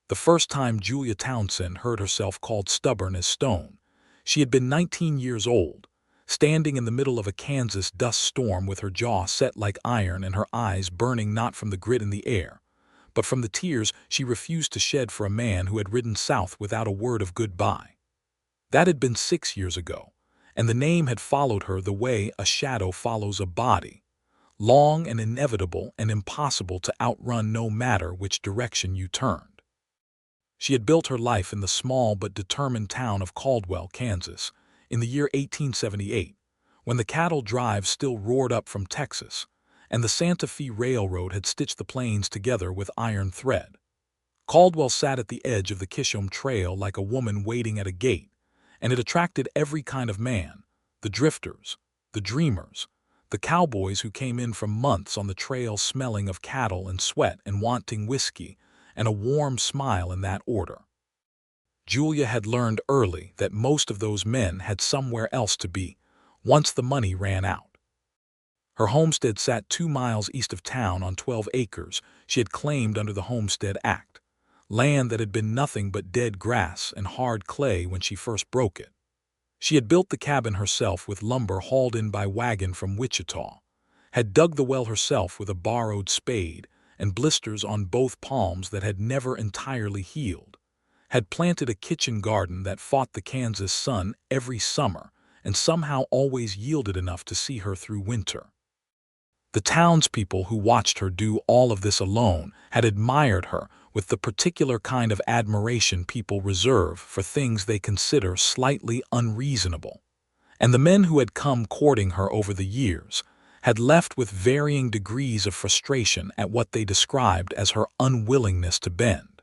The first time Julia Townsend heard herself called stubborn as stone. She had been 19 years old, standing in the middle of a Kansas dust storm with her jaw set like iron and her eyes burning not from the grit in the air, but from the tears she refused to shed for a man who had ridden south without a word of goodbye. That had been 6 years ago, and the name had followed her the way a shadow follows a body, long and inevitable and impossible to outrun no matter which direction you turned. She had built her life in the small but determined town of Caldwell, Kansas, in the year 1878, when the cattle drive still roared up from Texas, and the Santa Fe Railroad had stitched the plains together with iron thread. Caldwell sat at the edge of the Kishom Trail like a woman waiting at a gate, and it attracted every kind of man: the drifters, the dreamers, the cowboys who came in from months on the trail smelling of cattle and sweat and wanting whiskey and a warm smile in that order. Julia had learned early that most of those men had somewhere else to be once the money ran out. Her homestead sat 2 miles east of town on 12 acres she had claimed under the Homestead Act, land that had been nothing but dead grass and hard clay when she first broke it. She had built the cabin herself with lumber hauled in by wagon from Wichita, had dug the well herself with a borrowed spade and blisters on both palms that had never entirely healed, had planted a kitchen garden that fought the Kansas sun every summer and somehow always yielded enough to see her through winter. The townspeople who watched her do all of this alone had admired her with the particular kind of admiration people reserve for things they consider slightly unreasonable, and the men who had come courting her over the years had left with varying degrees of frustration at what they described as her unwillingness to bend.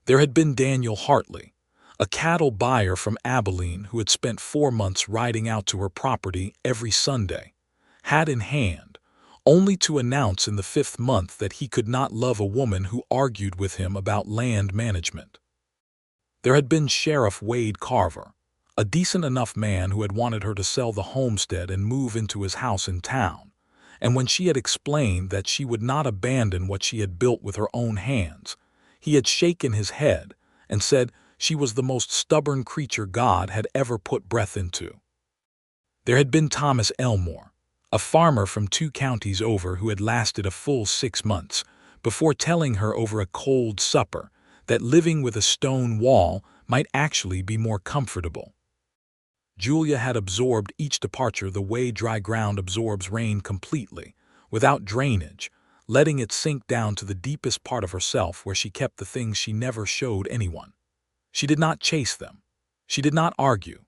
There had been Daniel Hartley, a cattle buyer from Abilene who had spent 4 months riding out to her property every Sunday, hat in hand, only to announce in the 5th month that he could not love a woman who argued with him about land management. There had been Sheriff Wade Carver, a decent enough man who had wanted her to sell the homestead and move into his house in town, and when she had explained that she would not abandon what she had built with her own hands, he had shaken his head and said she was the most stubborn creature God had ever put breath into. There had been Thomas Elmore, a farmer from 2 counties over who had lasted a full 6 months before telling her over a cold supper that living with a stone wall might actually be more comfortable. Julia had absorbed each departure the way dry ground absorbs rain completely, without drainage, letting it sink down to the deepest part of herself where she kept the things she never showed anyone. She did not chase them. She did not argue.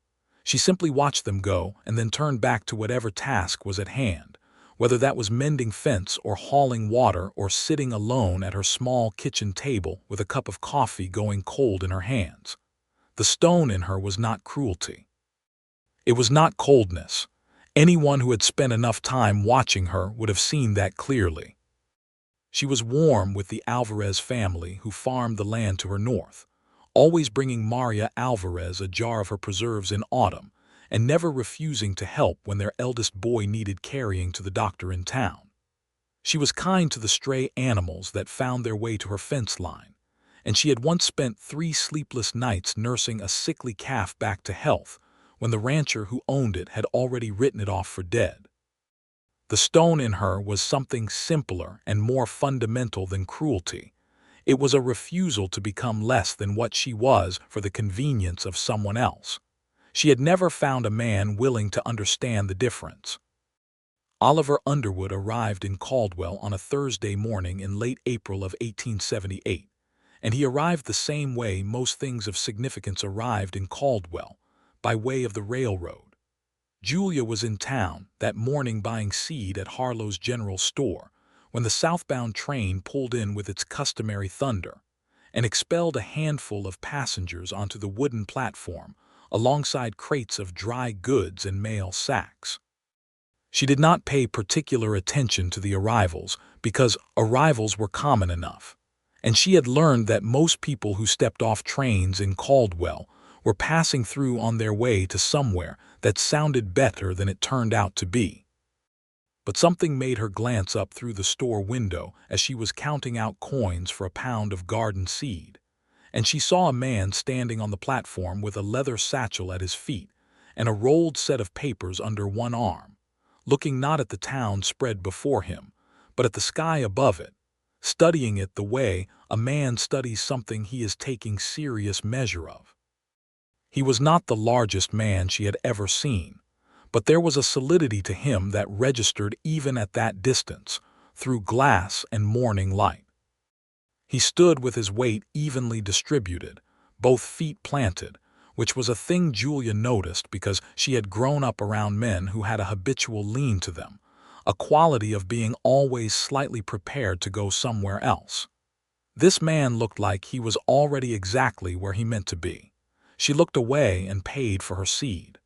She simply watched them go and then turned back to whatever task was at hand, whether that was mending fence or hauling water or sitting alone at her small kitchen table with a cup of coffee going cold in her hands. The stone in her was not cruelty. It was not coldness. Anyone who had spent enough time watching her would have seen that clearly. She was warm with the Alvarez family who farmed the land to her north, always bringing Maria Alvarez a jar of her preserves in autumn and never refusing to help when their eldest boy needed carrying to the doctor in town. She was kind to the stray animals that found their way to her fence line, and she had once spent 3 sleepless nights nursing a sickly calf back to health when the rancher who owned it had already written it off for dead. The stone in her was something simpler and more fundamental than cruelty. It was a refusal to become less than what she was for the convenience of someone else. She had never found a man willing to understand the difference. Oliver Underwood arrived in Caldwell on a Thursday morning in late April of 1878, and he arrived the same way most things of significance arrived in Caldwell, by way of the railroad. Julia was in town that morning buying seed at Harlow's General Store when the southbound train pulled in with its customary thunder and expelled a handful of passengers onto the wooden platform alongside crates of dry goods and mail sacks. She did not pay particular attention to the arrivals because arrivals were common enough, and she had learned that most people who stepped off trains in Caldwell were passing through on their way to somewhere that sounded better than it turned out to be. But something made her glance up through the store window as she was counting out coins for a pound of garden seed, and she saw a man standing on the platform with a leather satchel at his feet and a rolled set of papers under one arm, looking not at the town spread before him, but at the sky above it, studying it the way a man studies something he is taking serious measure of. He was not the largest man she had ever seen, but there was a solidity to him that registered even at that distance, through glass and morning light. He stood with his weight evenly distributed, both feet planted, which was a thing Julia noticed because she had grown up around men who had a habitual lean to them, a quality of being always slightly prepared to go somewhere else. This man looked like he was already exactly where he meant to be. She looked away and paid for her seed.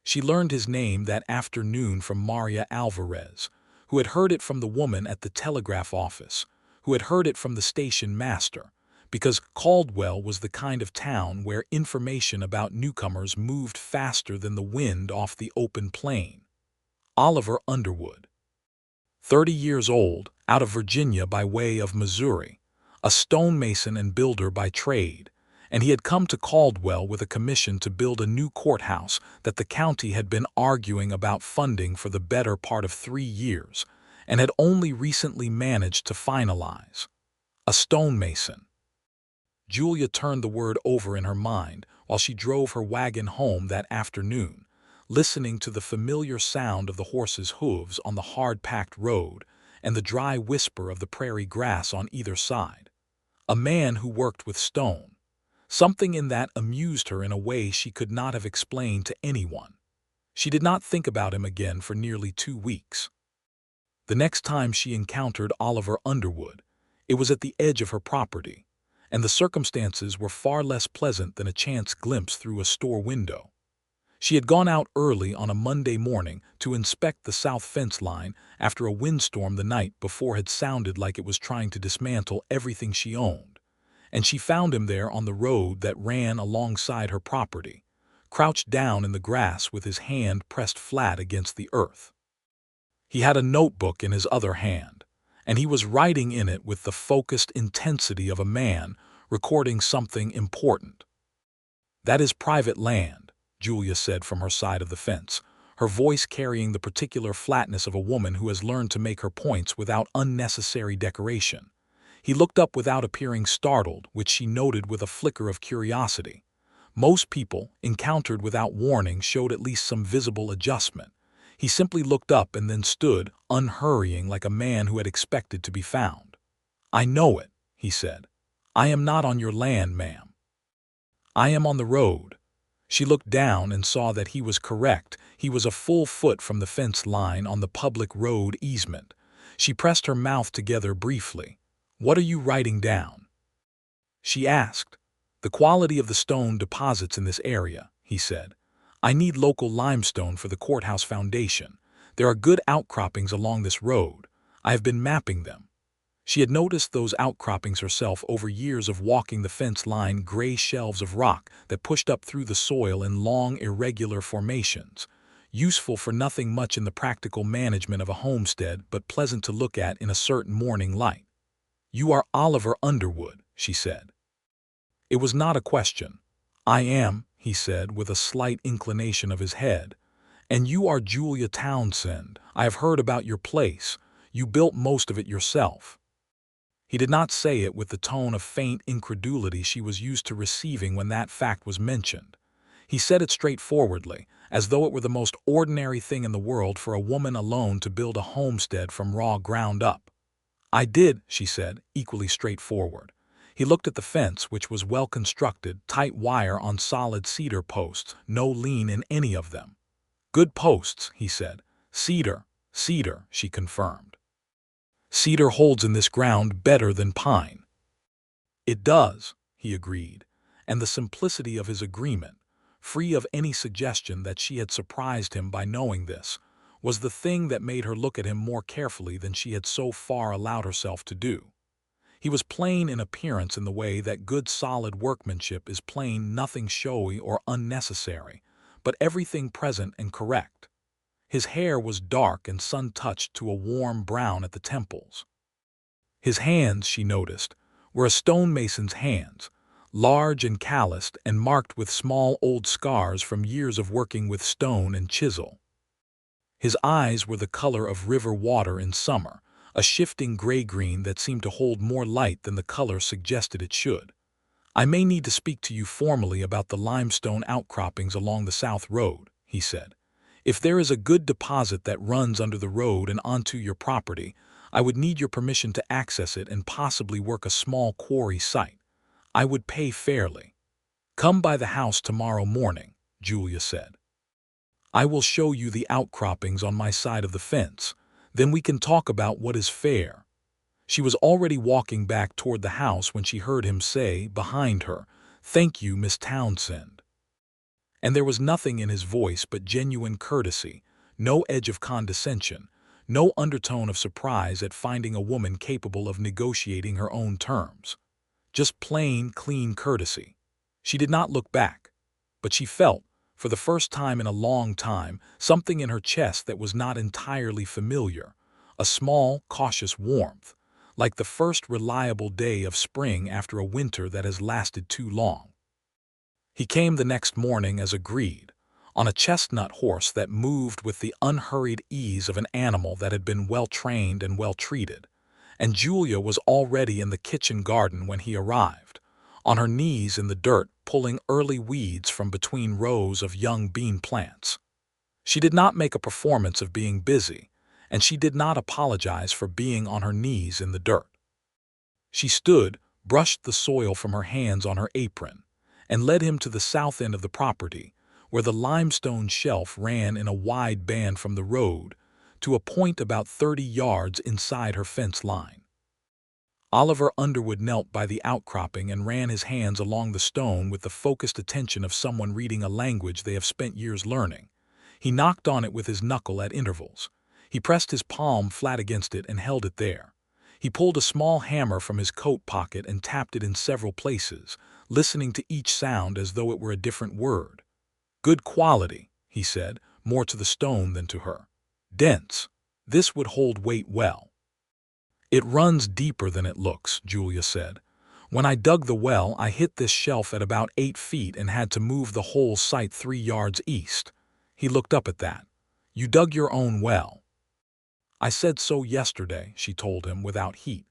She learned his name that afternoon from Maria Alvarez, who had heard it from the woman at the telegraph office, who had heard it from the station master, because Caldwell was the kind of town where information about newcomers moved faster than the wind off the open plain. Oliver Underwood, 30 years old, out of Virginia by way of Missouri, a stonemason and builder by trade, and he had come to Caldwell with a commission to build a new courthouse that the county had been arguing about funding for the better part of 3 years, and had only recently managed to finalize. A stonemason. Julia turned the word over in her mind while she drove her wagon home that afternoon, listening to the familiar sound of the horses' hooves on the hard-packed road and the dry whisper of the prairie grass on either side. A man who worked with stone. Something in that amused her in a way she could not have explained to anyone. She did not think about him again for nearly 2 weeks. The next time she encountered Oliver Underwood, it was at the edge of her property, and the circumstances were far less pleasant than a chance glimpse through a store window. She had gone out early on a Monday morning to inspect the south fence line after a windstorm the night before had sounded like it was trying to dismantle everything she owned, and she found him there on the road that ran alongside her property, crouched down in the grass with his hand pressed flat against the earth. He had a notebook in his other hand, and he was writing in it with the focused intensity of a man recording something important. "That is private land," Julia said from her side of the fence, her voice carrying the particular flatness of a woman who has learned to make her points without unnecessary decoration. He looked up without appearing startled, which she noted with a flicker of curiosity. Most people, encountered without warning, showed at least some visible adjustment. He simply looked up and then stood, unhurrying, like a man who had expected to be found. "I know it," he said. "I am not on your land, ma'am. I am on the road." She looked down and saw that he was correct. He was a full foot from the fence line on the public road easement. She pressed her mouth together briefly. "What are you writing down?" she asked. "The quality of the stone deposits in this area," he said. "I need local limestone for the courthouse foundation. There are good outcroppings along this road. I have been mapping them." She had noticed those outcroppings herself over years of walking the fence line, gray shelves of rock that pushed up through the soil in long, irregular formations, useful for nothing much in the practical management of a homestead, but pleasant to look at in a certain morning light. "You are Oliver Underwood," she said. It was not a question. "I am," he said with a slight inclination of his head. "And you are Julia Townsend. I have heard about your place. You built most of it yourself." He did not say it with the tone of faint incredulity she was used to receiving when that fact was mentioned. He said it straightforwardly, as though it were the most ordinary thing in the world for a woman alone to build a homestead from raw ground up. "I did," she said, equally straightforward. He looked at the fence, which was well constructed, tight wire on solid cedar posts, no lean in any of them. "Good posts," he said. "Cedar, cedar," she confirmed. "Cedar holds in this ground better than pine." "It does," he agreed, and the simplicity of his agreement, free of any suggestion that she had surprised him by knowing this, was the thing that made her look at him more carefully than she had so far allowed herself to do. He was plain in appearance in the way that good solid workmanship is plain, nothing showy or unnecessary, but everything present and correct. His hair was dark and sun-touched to a warm brown at the temples. His hands, she noticed, were a stonemason's hands, large and calloused and marked with small old scars from years of working with stone and chisel. His eyes were the color of river water in summer, a shifting gray-green that seemed to hold more light than the color suggested it should. "I may need to speak to you formally about the limestone outcroppings along the South Road," he said. "If there is a good deposit that runs under the road and onto your property, I would need your permission to access it and possibly work a small quarry site. I would pay fairly." "Come by the house tomorrow morning," Julia said. "I will show you the outcroppings on my side of the fence. Then we can talk about what is fair." She was already walking back toward the house when she heard him say, behind her, "Thank you, Miss Townsend." And there was nothing in his voice but genuine courtesy, no edge of condescension, no undertone of surprise at finding a woman capable of negotiating her own terms. Just plain, clean courtesy. She did not look back, but she felt, for the first time in a long time, something in her chest that was not entirely familiar, a small, cautious warmth, like the first reliable day of spring after a winter that has lasted too long. He came the next morning as agreed, on a chestnut horse that moved with the unhurried ease of an animal that had been well-trained and well-treated, and Julia was already in the kitchen garden when he arrived, on her knees in the dirt pulling early weeds from between rows of young bean plants. She did not make a performance of being busy, and she did not apologize for being on her knees in the dirt. She stood, brushed the soil from her hands on her apron, and led him to the south end of the property, where the limestone shelf ran in a wide band from the road to a point about 30 yards inside her fence line. Oliver Underwood knelt by the outcropping and ran his hands along the stone with the focused attention of someone reading a language they have spent years learning. He knocked on it with his knuckle at intervals. He pressed his palm flat against it and held it there. He pulled a small hammer from his coat pocket and tapped it in several places, listening to each sound as though it were a different word. "Good quality," he said, more to the stone than to her. "Dense. This would hold weight well." "It runs deeper than it looks," Julia said. "When I dug the well, I hit this shelf at about 8 feet and had to move the whole site 3 yards east." He looked up at that. "You dug your own well." "I said so yesterday," she told him without heat.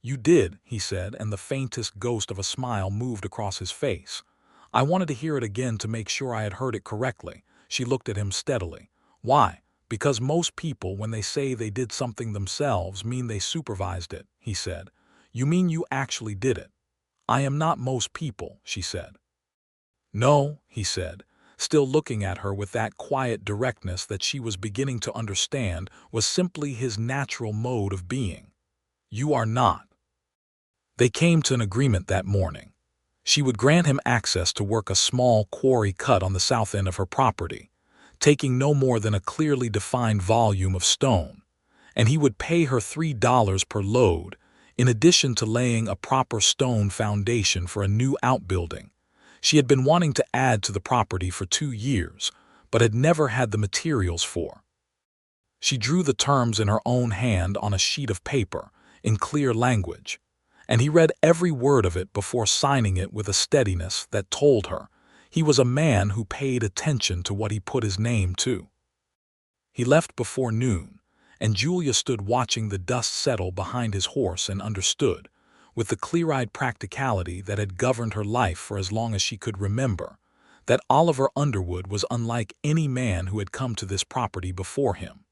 "You did," he said, and the faintest ghost of a smile moved across his face. "I wanted to hear it again to make sure I had heard it correctly." She looked at him steadily. "Why?" "Because most people, when they say they did something themselves, mean they supervised it," he said. "You mean you actually did it." "I am not most people," she said. "No," he said, still looking at her with that quiet directness that she was beginning to understand was simply his natural mode of being. "You are not." They came to an agreement that morning. She would grant him access to work a small quarry cut on the south end of her property, taking no more than a clearly defined volume of stone, and he would pay her $3 per load, in addition to laying a proper stone foundation for a new outbuilding. She had been wanting to add to the property for 2 years, but had never had the materials for. She drew the terms in her own hand on a sheet of paper, in clear language, and he read every word of it before signing it with a steadiness that told her he was a man who paid attention to what he put his name to. He left before noon, and Julia stood watching the dust settle behind his horse and understood, with the clear-eyed practicality that had governed her life for as long as she could remember, that Oliver Underwood was unlike any man who had come to this property before him.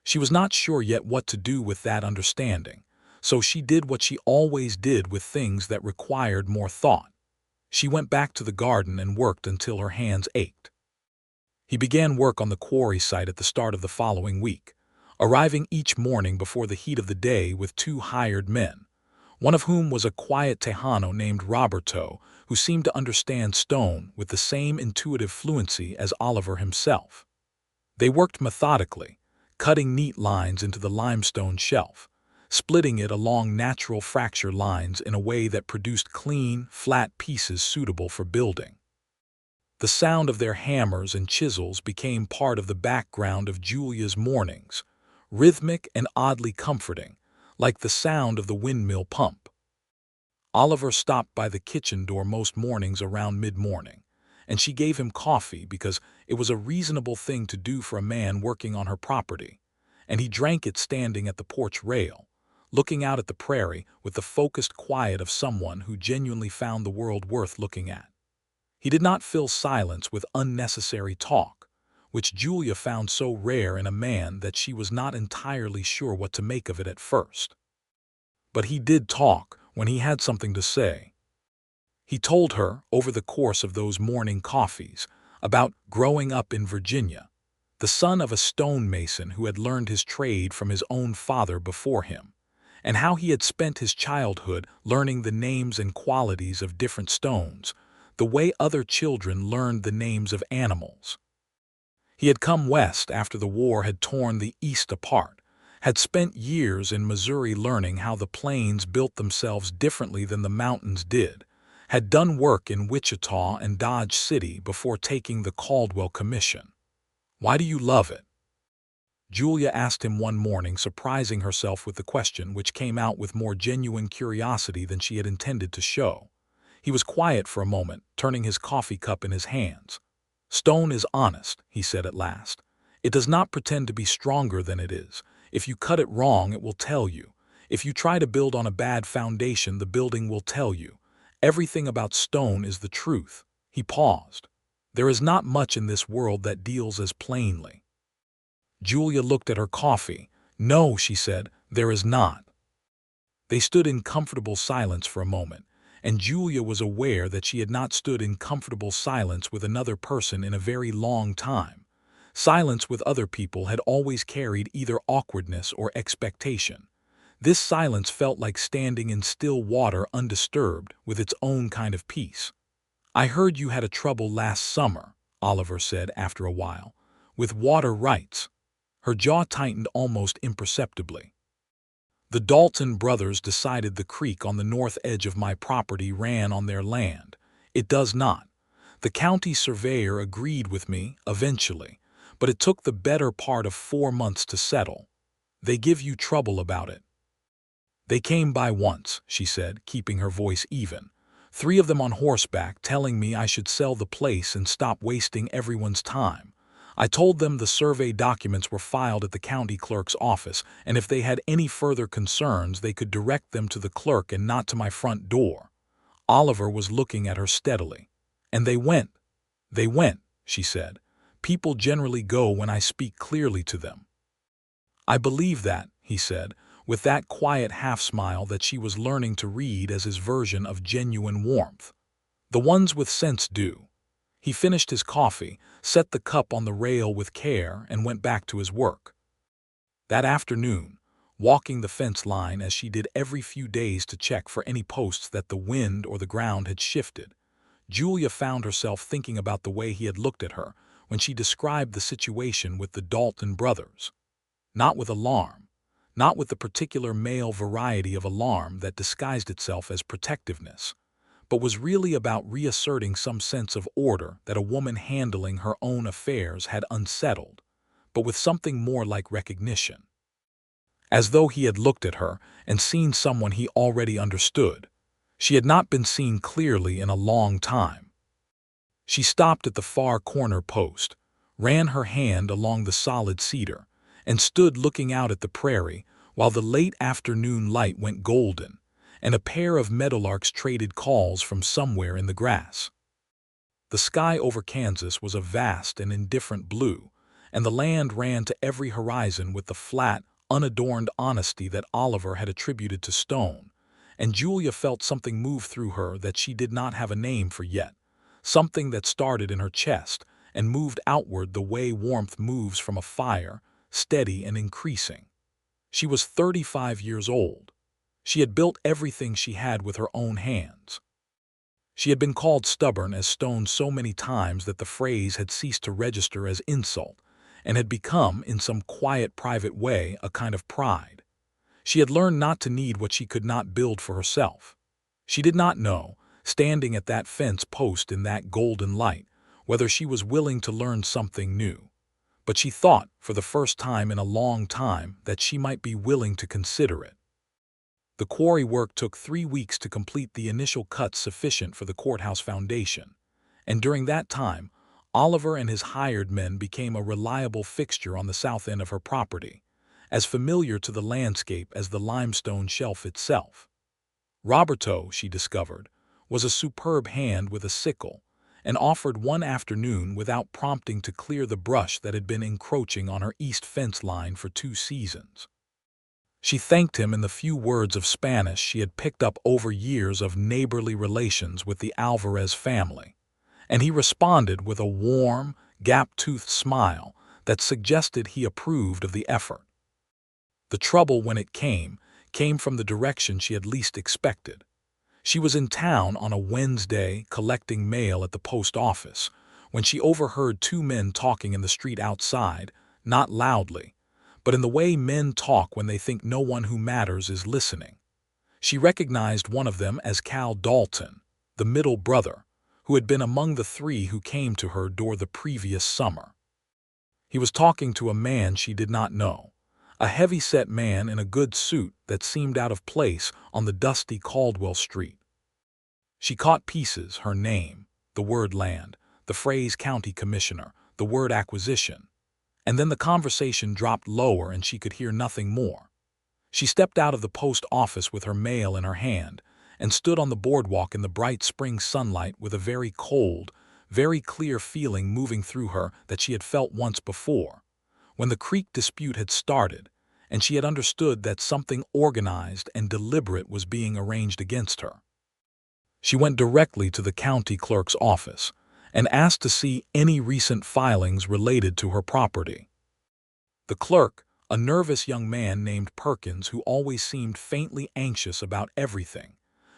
She was not sure yet what to do with that understanding, so she did what she always did with things that required more thought. She went back to the garden and worked until her hands ached. He began work on the quarry site at the start of the following week, arriving each morning before the heat of the day with 2 hired men, one of whom was a quiet Tejano named Roberto, who seemed to understand stone with the same intuitive fluency as Oliver himself. They worked methodically, cutting neat lines into the limestone shelf, splitting it along natural fracture lines in a way that produced clean, flat pieces suitable for building. The sound of their hammers and chisels became part of the background of Julia's mornings, rhythmic and oddly comforting, like the sound of the windmill pump. Oliver stopped by the kitchen door most mornings around mid-morning, and she gave him coffee because it was a reasonable thing to do for a man working on her property, and he drank it standing at the porch rail, looking out at the prairie with the focused quiet of someone who genuinely found the world worth looking at. He did not fill silence with unnecessary talk, which Julia found so rare in a man that she was not entirely sure what to make of it at first. But he did talk when he had something to say. He told her, over the course of those morning coffees, about growing up in Virginia, the son of a stonemason who had learned his trade from his own father before him, and how he had spent his childhood learning the names and qualities of different stones, the way other children learned the names of animals. He had come west after the war had torn the East apart, had spent years in Missouri learning how the plains built themselves differently than the mountains did, had done work in Wichita and Dodge City before taking the Caldwell commission. "Why do you love it?" Julia asked him one morning, surprising herself with the question, which came out with more genuine curiosity than she had intended to show. He was quiet for a moment, turning his coffee cup in his hands. "Stone is honest," he said at last. "It does not pretend to be stronger than it is. If you cut it wrong, it will tell you. If you try to build on a bad foundation, the building will tell you. Everything about stone is the truth." He paused. "There is not much in this world that deals as plainly." Julia looked at her coffee. "No," she said, "there is not." They stood in comfortable silence for a moment, and Julia was aware that she had not stood in comfortable silence with another person in a very long time. Silence with other people had always carried either awkwardness or expectation. This silence felt like standing in still water undisturbed, with its own kind of peace. "I heard you had a trouble last summer," Oliver said after a while, "with water rights." Her jaw tightened almost imperceptibly. "The Dalton brothers decided the creek on the north edge of my property ran on their land. It does not. The county surveyor agreed with me, eventually, but it took the better part of 4 months to settle. They give you trouble about it." "They came by once," she said, keeping her voice even. "3 of them on horseback, telling me I should sell the place and stop wasting everyone's time. I told them the survey documents were filed at the county clerk's office, and if they had any further concerns they could direct them to the clerk and not to my front door." Oliver was looking at her steadily. "And they went." "They went," she said. "People generally go when I speak clearly to them." "I believe that," he said, with that quiet half-smile that she was learning to read as his version of genuine warmth. "The ones with sense do." He finished his coffee, set the cup on the rail with care, and went back to his work. That afternoon, walking the fence line as she did every few days to check for any posts that the wind or the ground had shifted, Julia found herself thinking about the way he had looked at her when she described the situation with the Dalton brothers. Not with alarm, not with the particular male variety of alarm that disguised itself as protectiveness, but was really about reasserting some sense of order that a woman handling her own affairs had unsettled, but with something more like recognition. As though he had looked at her and seen someone he already understood. She had not been seen clearly in a long time. She stopped at the far corner post, ran her hand along the solid cedar, and stood looking out at the prairie while the late afternoon light went golden, and a pair of meadowlarks traded calls from somewhere in the grass. The sky over Kansas was a vast and indifferent blue, and the land ran to every horizon with the flat, unadorned honesty that Oliver had attributed to stone, and Julia felt something move through her that she did not have a name for yet, something that started in her chest and moved outward the way warmth moves from a fire, steady and increasing. She was 35 years old. She had built everything she had with her own hands. She had been called stubborn as stone so many times that the phrase had ceased to register as insult, and had become, in some quiet, private way, a kind of pride. She had learned not to need what she could not build for herself. She did not know, standing at that fence post in that golden light, whether she was willing to learn something new. But she thought, for the first time in a long time, that she might be willing to consider it. The quarry work took 3 weeks to complete the initial cuts sufficient for the courthouse foundation, and during that time, Oliver and his hired men became a reliable fixture on the south end of her property, as familiar to the landscape as the limestone shelf itself. Roberto, she discovered, was a superb hand with a sickle, and offered one afternoon without prompting to clear the brush that had been encroaching on her east fence line for 2 seasons. She thanked him in the few words of Spanish she had picked up over years of neighborly relations with the Alvarez family, and he responded with a warm, gap-toothed smile that suggested he approved of the effort. The trouble, when it came from the direction she had least expected. She was in town on a Wednesday collecting mail at the post office when she overheard two men talking in the street outside, not loudly, but in the way men talk when they think no one who matters is listening. She recognized one of them as Cal Dalton, the middle brother, who had been among the three who came to her door the previous summer. He was talking to a man she did not know, a heavy-set man in a good suit that seemed out of place on the dusty Caldwell street. She caught pieces: her name, the word land, the phrase county commissioner, the word acquisition, and then the conversation dropped lower and she could hear nothing more. She stepped out of the post office with her mail in her hand and stood on the boardwalk in the bright spring sunlight with a very cold, very clear feeling moving through her that she had felt once before, when the creek dispute had started, and she had understood that something organized and deliberate was being arranged against her. She went directly to the county clerk's office and asked to see any recent filings related to her property. The clerk, a nervous young man named Perkins who always seemed faintly anxious about everything,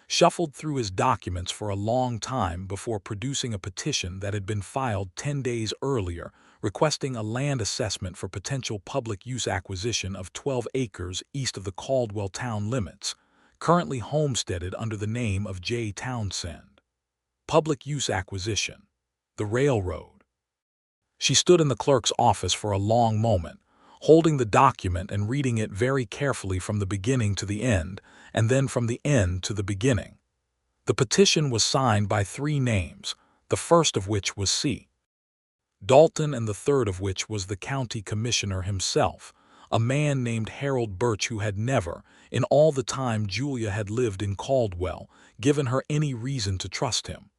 shuffled through his documents for a long time before producing a petition that had been filed 10 days earlier requesting a land assessment for potential public use acquisition of 12 acres east of the Caldwell town limits, currently homesteaded under the name of J. Townsend. Public use acquisition. The railroad. She stood in the clerk's office for a long moment, holding the document and reading it very carefully from the beginning to the end, and then from the end to the beginning. The petition was signed by 3 names, the first of which was C. Dalton and the third of which was the county commissioner himself, a man named Harold Birch who had never, in all the time Julia had lived in Caldwell, given her any reason to trust him.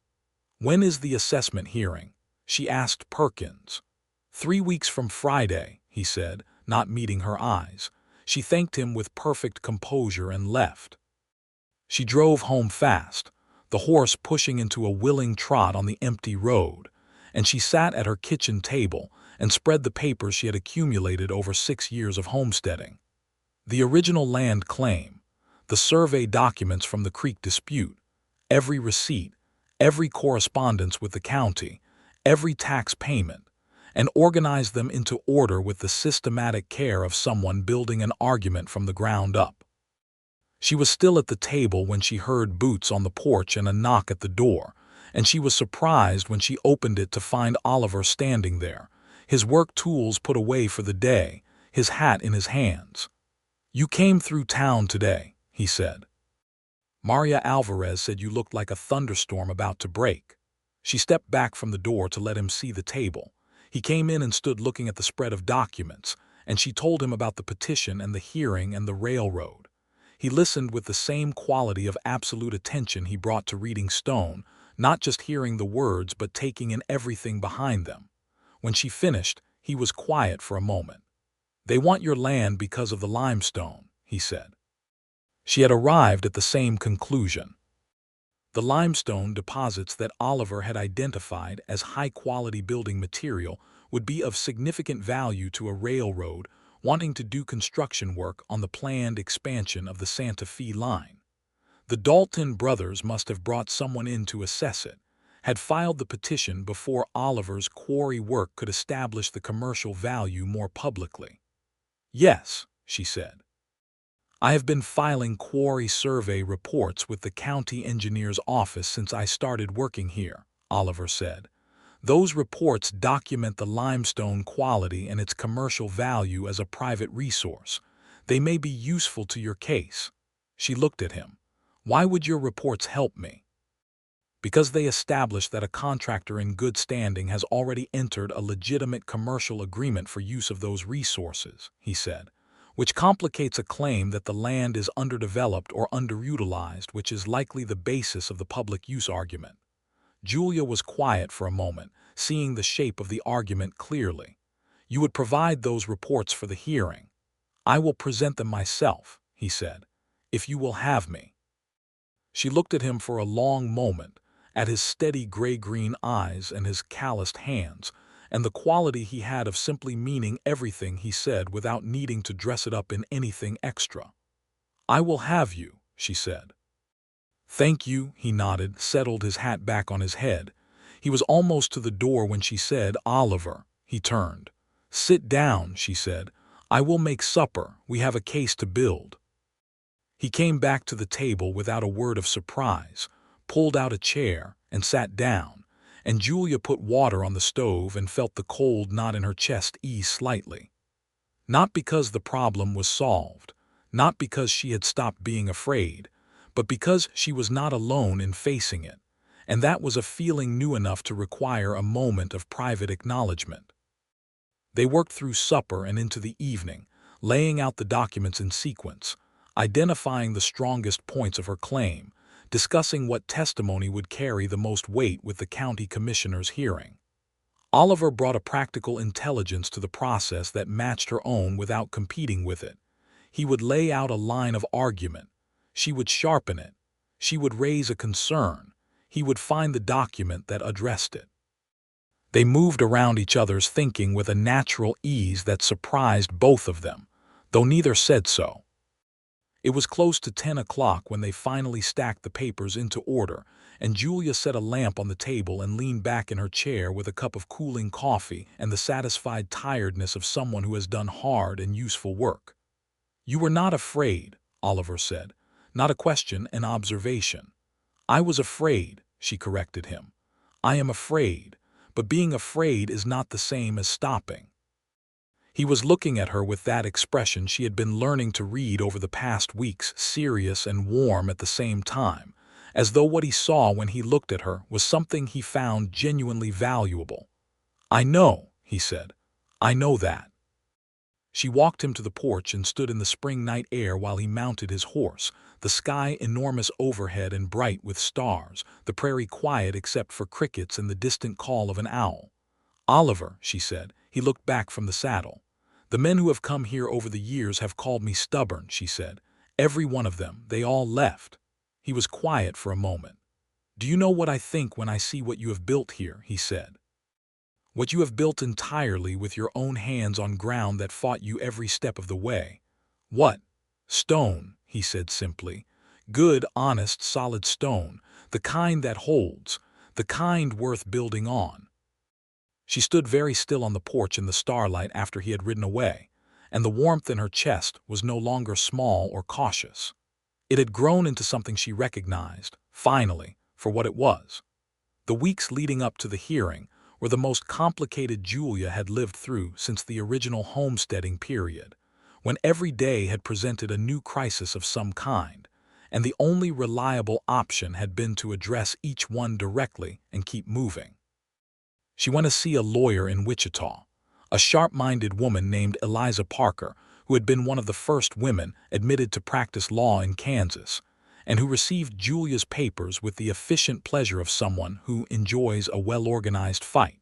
"When is the assessment hearing?" she asked Perkins. 3 weeks from Friday, he said, not meeting her eyes. She thanked him with perfect composure and left. She drove home fast, the horse pushing into a willing trot on the empty road, and she sat at her kitchen table and spread the papers she had accumulated over 6 years of homesteading. The original land claim, the survey documents from the creek dispute, every receipt, every correspondence with the county, every tax payment, and organized them into order with the systematic care of someone building an argument from the ground up. She was still at the table when she heard boots on the porch and a knock at the door, and she was surprised when she opened it to find Oliver standing there, his work tools put away for the day, his hat in his hands. "You came through town today," he said. "Maria Alvarez said you looked like a thunderstorm about to break." She stepped back from the door to let him see the table. He came in and stood looking at the spread of documents, and she told him about the petition and the hearing and the railroad. He listened with the same quality of absolute attention he brought to reading stone, not just hearing the words but taking in everything behind them. When she finished, he was quiet for a moment. "They want your land because of the limestone," he said. She had arrived at the same conclusion. The limestone deposits that Oliver had identified as high-quality building material would be of significant value to a railroad wanting to do construction work on the planned expansion of the Santa Fe line. The Dalton brothers must have brought someone in to assess it, had filed the petition before Oliver's quarry work could establish the commercial value more publicly. "Yes," she said. "I have been filing quarry survey reports with the county engineer's office since I started working here," Oliver said. "Those reports document the limestone quality and its commercial value as a private resource. They may be useful to your case." She looked at him. "Why would your reports help me?" "Because they establish that a contractor in good standing has already entered a legitimate commercial agreement for use of those resources," he said, "which complicates a claim that the land is underdeveloped or underutilized, which is likely the basis of the public use argument." Julia was quiet for a moment, seeing the shape of the argument clearly. "You would provide those reports for the hearing." "I will present them myself," he said, "if you will have me." She looked at him for a long moment, at his steady gray-green eyes and his calloused hands, and the quality he had of simply meaning everything he said without needing to dress it up in anything extra. "I will have you," she said. "Thank you," he nodded, settled his hat back on his head. He was almost to the door when she said, "Oliver." He turned. "Sit down," she said. "I will make supper. We have a case to build." He came back to the table without a word of surprise, pulled out a chair, and sat down, and Julia put water on the stove and felt the cold knot in her chest ease slightly. Not because the problem was solved, not because she had stopped being afraid, but because she was not alone in facing it, and that was a feeling new enough to require a moment of private acknowledgement. They worked through supper and into the evening, laying out the documents in sequence, identifying the strongest points of her claim, discussing what testimony would carry the most weight with the county commissioner's hearing. Oliver brought a practical intelligence to the process that matched her own without competing with it. He would lay out a line of argument. She would sharpen it. She would raise a concern. He would find the document that addressed it. They moved around each other's thinking with a natural ease that surprised both of them, though neither said so. It was close to 10 o'clock when they finally stacked the papers into order, and Julia set a lamp on the table and leaned back in her chair with a cup of cooling coffee and the satisfied tiredness of someone who has done hard and useful work. "You were not afraid," Oliver said. "Not a question, an observation." "I was afraid," she corrected him. "I am afraid, but being afraid is not the same as stopping." He was looking at her with that expression she had been learning to read over the past weeks, serious and warm at the same time, as though what he saw when he looked at her was something he found genuinely valuable. "I know," he said. "I know that." She walked him to the porch and stood in the spring night air while he mounted his horse, the sky enormous overhead and bright with stars, the prairie quiet except for crickets and the distant call of an owl. "Oliver," she said. He looked back from the saddle. "The men who have come here over the years have called me stubborn," she said. "Every one of them. They all left." He was quiet for a moment. "Do you know what I think when I see what you have built here?" he said. "What you have built entirely with your own hands on ground that fought you every step of the way." "What?" "Stone," he said simply. "Good, honest, solid stone, the kind that holds, the kind worth building on." She stood very still on the porch in the starlight after he had ridden away, and the warmth in her chest was no longer small or cautious. It had grown into something she recognized, finally, for what it was. The weeks leading up to the hearing were the most complicated Julia had lived through since the original homesteading period, when every day had presented a new crisis of some kind, and the only reliable option had been to address each one directly and keep moving. She went to see a lawyer in Wichita, a sharp-minded woman named Eliza Parker, who had been one of the first women admitted to practice law in Kansas, and who received Julia's papers with the efficient pleasure of someone who enjoys a well-organized fight.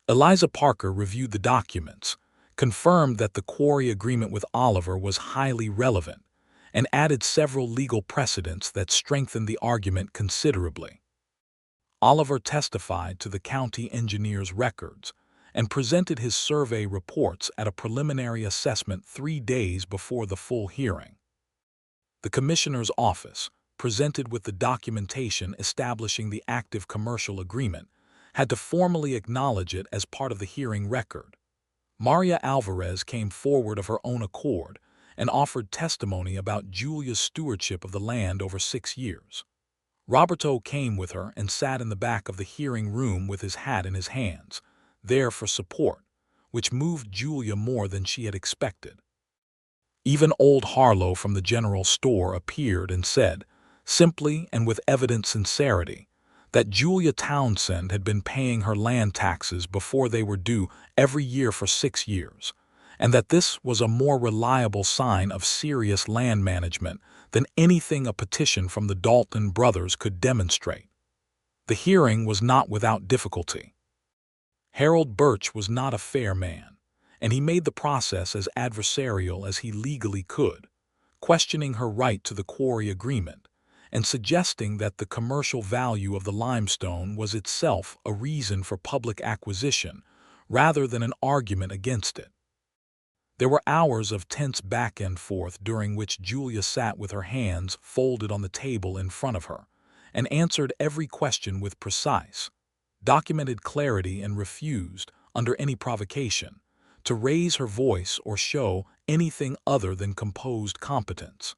Eliza Parker reviewed the documents, confirmed that the quarry agreement with Oliver was highly relevant, and added several legal precedents that strengthened the argument considerably. Oliver testified to the county engineer's records and presented his survey reports at a preliminary assessment 3 days before the full hearing. The commissioner's office, presented with the documentation establishing the active commercial agreement, had to formally acknowledge it as part of the hearing record. Maria Alvarez came forward of her own accord and offered testimony about Julia's stewardship of the land over 6 years. Roberto came with her and sat in the back of the hearing room with his hat in his hands, there for support, which moved Julia more than she had expected. Even old Harlow from the general store appeared and said, simply and with evident sincerity, that Julia Townsend had been paying her land taxes before they were due every year for 6 years, and that this was a more reliable sign of serious land management than anything a petition from the Dalton brothers could demonstrate. The hearing was not without difficulty. Harold Birch was not a fair man, and he made the process as adversarial as he legally could, questioning her right to the quarry agreement and suggesting that the commercial value of the limestone was itself a reason for public acquisition rather than an argument against it. There were hours of tense back and forth during which Julia sat with her hands folded on the table in front of her and answered every question with precise, documented clarity and refused, under any provocation, to raise her voice or show anything other than composed competence.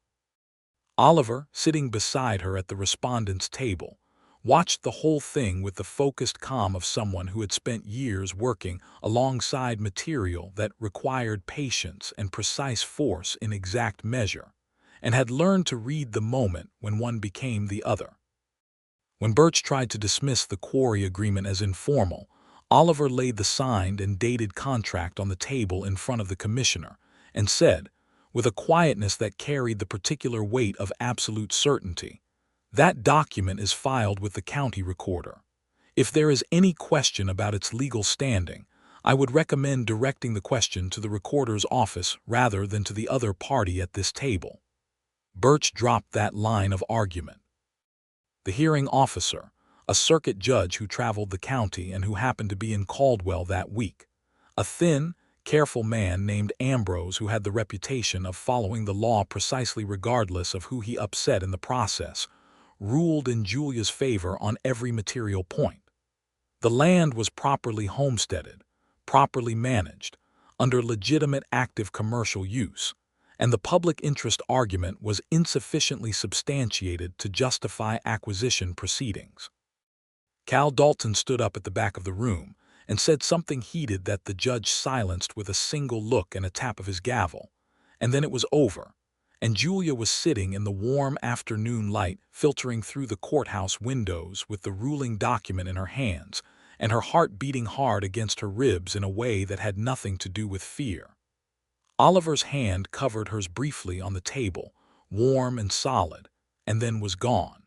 Oliver, sitting beside her at the respondent's table, watched the whole thing with the focused calm of someone who had spent years working alongside material that required patience and precise force in exact measure, and had learned to read the moment when one became the other. When Birch tried to dismiss the quarry agreement as informal, Oliver laid the signed and dated contract on the table in front of the commissioner and said, with a quietness that carried the particular weight of absolute certainty, "That document is filed with the county recorder. If there is any question about its legal standing, I would recommend directing the question to the recorder's office rather than to the other party at this table." Birch dropped that line of argument. The hearing officer, a circuit judge who traveled the county and who happened to be in Caldwell that week, a thin, careful man named Ambrose who had the reputation of following the law precisely regardless of who he upset in the process, ruled in Julia's favor on every material point. The land was properly homesteaded, properly managed, under legitimate active commercial use, and the public interest argument was insufficiently substantiated to justify acquisition proceedings. Cal Dalton stood up at the back of the room and said something heated that the judge silenced with a single look and a tap of his gavel, and then it was over, and Julia was sitting in the warm afternoon light filtering through the courthouse windows with the ruling document in her hands and her heart beating hard against her ribs in a way that had nothing to do with fear. Oliver's hand covered hers briefly on the table, warm and solid, and then was gone.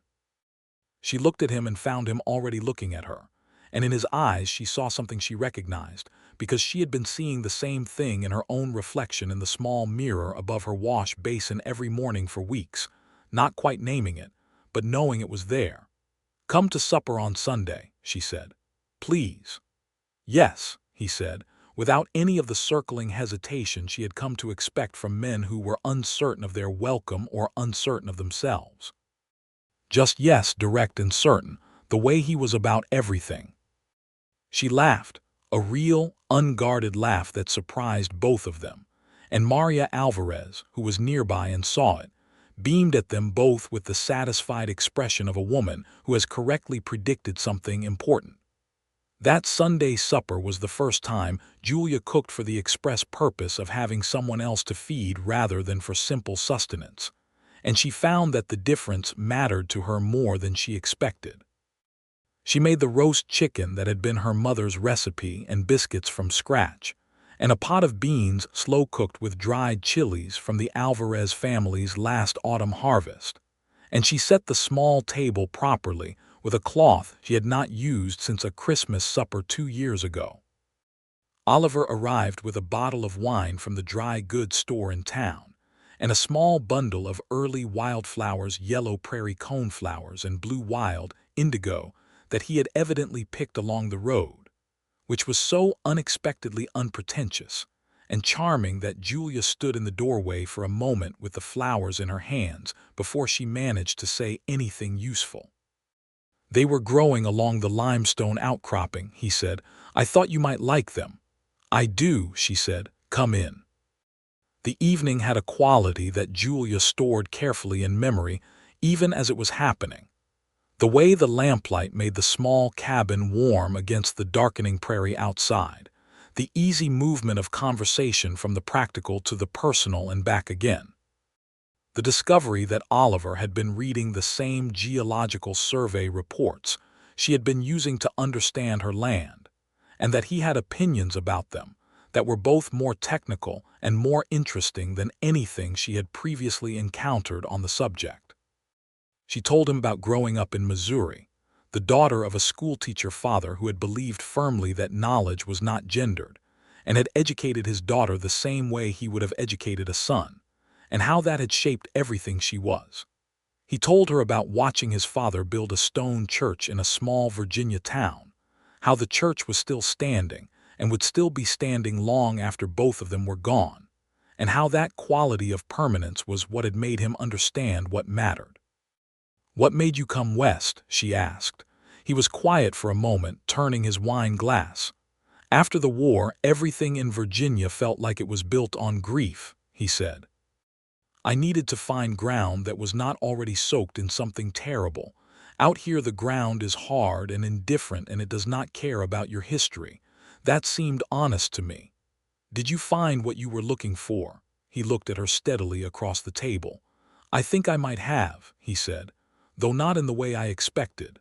She looked at him and found him already looking at her, and in his eyes she saw something she recognized because she had been seeing the same thing in her own reflection in the small mirror above her wash basin every morning for weeks, not quite naming it, but knowing it was there. "Come to supper on Sunday," she said. "Please." "Yes," he said, without any of the circling hesitation she had come to expect from men who were uncertain of their welcome or uncertain of themselves. Just yes, direct and certain, the way he was about everything. She laughed, a real, unguarded laugh that surprised both of them, and Maria Alvarez, who was nearby and saw it, beamed at them both with the satisfied expression of a woman who has correctly predicted something important. That Sunday supper was the first time Julia cooked for the express purpose of having someone else to feed rather than for simple sustenance, and she found that the difference mattered to her more than she expected. She made the roast chicken that had been her mother's recipe and biscuits from scratch, and a pot of beans slow-cooked with dried chilies from the Alvarez family's last autumn harvest, and she set the small table properly with a cloth she had not used since a Christmas supper 2 years ago. Oliver arrived with a bottle of wine from the dry goods store in town, and a small bundle of early wildflowers, yellow prairie coneflowers and blue wild indigo that he had evidently picked along the road, which was so unexpectedly unpretentious and charming that Julia stood in the doorway for a moment with the flowers in her hands before she managed to say anything useful. "They were growing along the limestone outcropping," he said. "I thought you might like them." "I do," she said. "Come in." The evening had a quality that Julia stored carefully in memory, even as it was happening. The way the lamplight made the small cabin warm against the darkening prairie outside, the easy movement of conversation from the practical to the personal and back again. The discovery that Oliver had been reading the same geological survey reports she had been using to understand her land, and that he had opinions about them that were both more technical and more interesting than anything she had previously encountered on the subject. She told him about growing up in Missouri, the daughter of a schoolteacher father who had believed firmly that knowledge was not gendered, and had educated his daughter the same way he would have educated a son, and how that had shaped everything she was. He told her about watching his father build a stone church in a small Virginia town, how the church was still standing and would still be standing long after both of them were gone, and how that quality of permanence was what had made him understand what mattered. "What made you come west?" she asked. He was quiet for a moment, turning his wine glass. "After the war, everything in Virginia felt like it was built on grief," he said. "I needed to find ground that was not already soaked in something terrible. Out here the ground is hard and indifferent and it does not care about your history. That seemed honest to me." "Did you find what you were looking for?" He looked at her steadily across the table. "I think I might have," he said, "though not in the way I expected."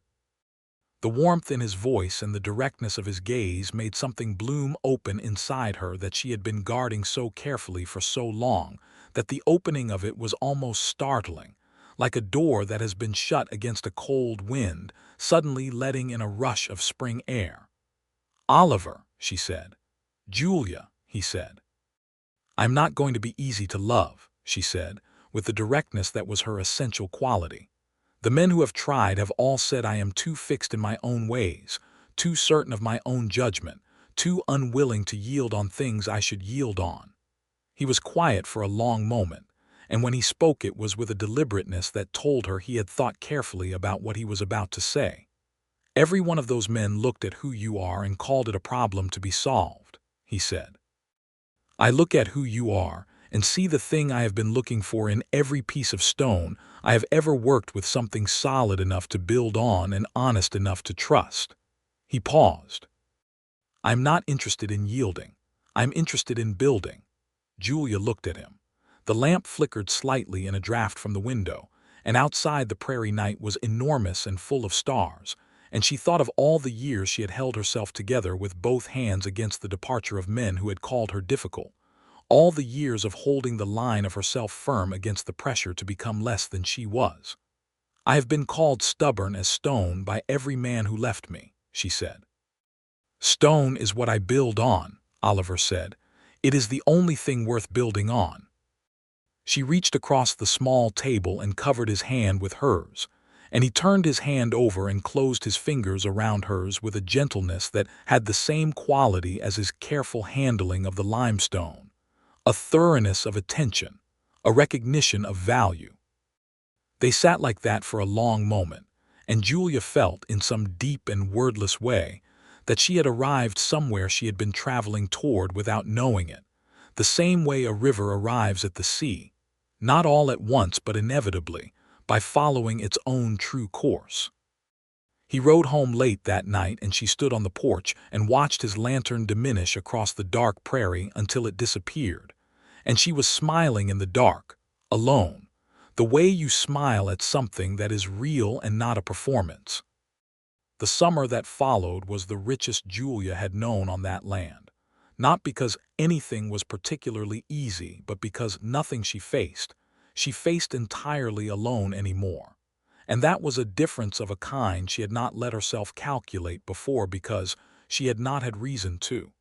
The warmth in his voice and the directness of his gaze made something bloom open inside her that she had been guarding so carefully for so long that the opening of it was almost startling, like a door that has been shut against a cold wind, suddenly letting in a rush of spring air. "Oliver," she said. "Julia," he said. "I'm not going to be easy to love," she said, with the directness that was her essential quality. "The men who have tried have all said I am too fixed in my own ways, too certain of my own judgment, too unwilling to yield on things I should yield on." He was quiet for a long moment, and when he spoke it was with a deliberateness that told her he had thought carefully about what he was about to say. "Every one of those men looked at who you are and called it a problem to be solved," he said. "I look at who you are and see the thing I have been looking for in every piece of stone I have ever worked with, something solid enough to build on and honest enough to trust." He paused. "I'm not interested in yielding. I'm interested in building." Julia looked at him. The lamp flickered slightly in a draft from the window, and outside the prairie night was enormous and full of stars, and she thought of all the years she had held herself together with both hands against the departure of men who had called her difficult, all the years of holding the line of herself firm against the pressure to become less than she was. "I have been called stubborn as stone by every man who left me," she said. "Stone is what I build on," Oliver said. "It is the only thing worth building on." She reached across the small table and covered his hand with hers, and he turned his hand over and closed his fingers around hers with a gentleness that had the same quality as his careful handling of the limestone, a thoroughness of attention, a recognition of value. They sat like that for a long moment, and Julia felt, in some deep and wordless way, that she had arrived somewhere she had been traveling toward without knowing it, the same way a river arrives at the sea, not all at once but inevitably, by following its own true course. He rode home late that night, and she stood on the porch and watched his lantern diminish across the dark prairie until it disappeared, and she was smiling in the dark, alone, the way you smile at something that is real and not a performance. The summer that followed was the richest Julia had known on that land, not because anything was particularly easy, but because nothing she faced entirely alone anymore. And that was a difference of a kind she had not let herself calculate before, because she had not had reason to.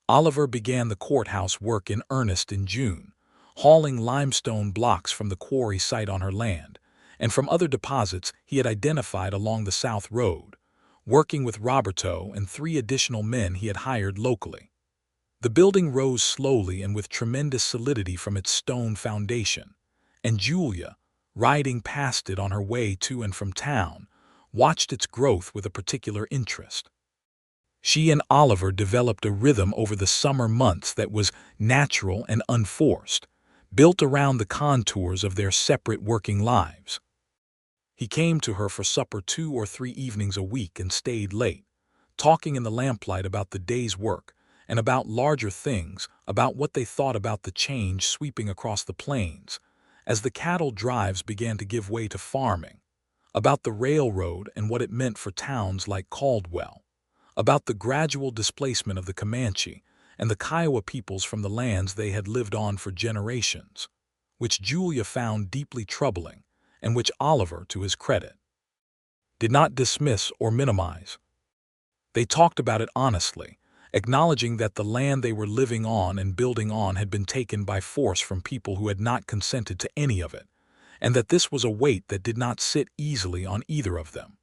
Oliver began the courthouse work in earnest in June, hauling limestone blocks from the quarry site on her land, and from other deposits he had identified along the South Road, working with Roberto and 3 additional men he had hired locally. The building rose slowly and with tremendous solidity from its stone foundation, and Julia, riding past it on her way to and from town, watched its growth with a particular interest. She and Oliver developed a rhythm over the summer months that was natural and unforced, built around the contours of their separate working lives. He came to her for supper 2 or 3 evenings a week and stayed late, talking in the lamplight about the day's work and about larger things, about what they thought about the change sweeping across the plains, as the cattle drives began to give way to farming, about the railroad and what it meant for towns like Caldwell, about the gradual displacement of the Comanche and the Kiowa peoples from the lands they had lived on for generations, which Julia found deeply troubling and which Oliver, to his credit, did not dismiss or minimize. They talked about it honestly, acknowledging that the land they were living on and building on had been taken by force from people who had not consented to any of it, and that this was a weight that did not sit easily on either of them.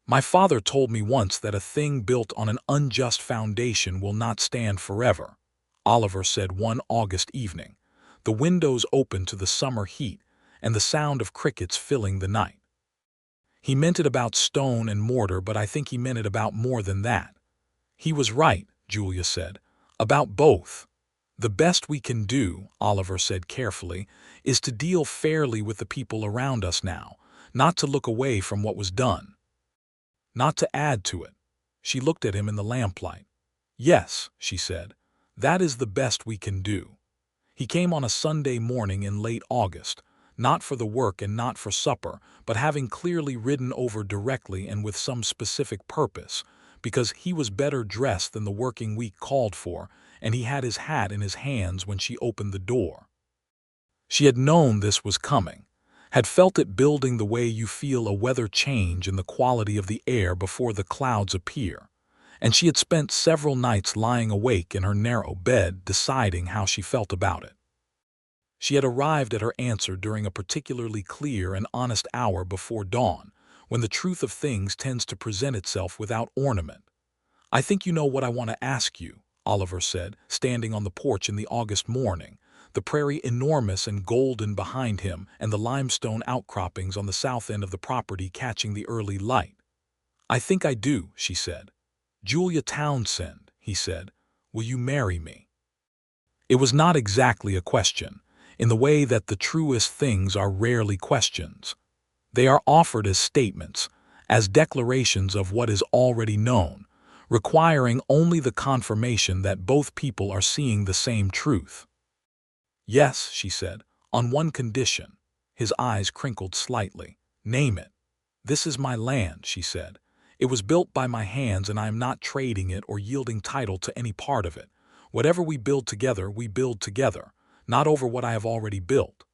My father told me once that a thing built on an unjust foundation will not stand forever, Oliver said one August evening, the windows open to the summer heat and the sound of crickets filling the night. He meant it about stone and mortar, but I think he meant it about more than that. He was right, Julia said, about both. The best we can do, Oliver said carefully, is to deal fairly with the people around us now, not to look away from what was done. Not to add to it. She looked at him in the lamplight. Yes, she said, that is the best we can do. He came on a Sunday morning in late August, not for the work and not for supper, but having clearly ridden over directly and with some specific purpose, because he was better dressed than the working week called for, and he had his hat in his hands when she opened the door. She had known this was coming, had felt it building the way you feel a weather change in the quality of the air before the clouds appear, and she had spent several nights lying awake in her narrow bed deciding how she felt about it. She had arrived at her answer during a particularly clear and honest hour before dawn, when the truth of things tends to present itself without ornament. I think you know what I want to ask you, Oliver said, standing on the porch in the August morning, the prairie enormous and golden behind him and the limestone outcroppings on the south end of the property catching the early light. I think I do, she said. Julia Townsend, he said, will you marry me? It was not exactly a question, in the way that the truest things are rarely questions. They are offered as statements, as declarations of what is already known, requiring only the confirmation that both people are seeing the same truth. Yes, she said, on one condition. His eyes crinkled slightly. Name it. This is my land, she said. It was built by my hands and I am not trading it or yielding title to any part of it. Whatever we build together, not over what I have already built.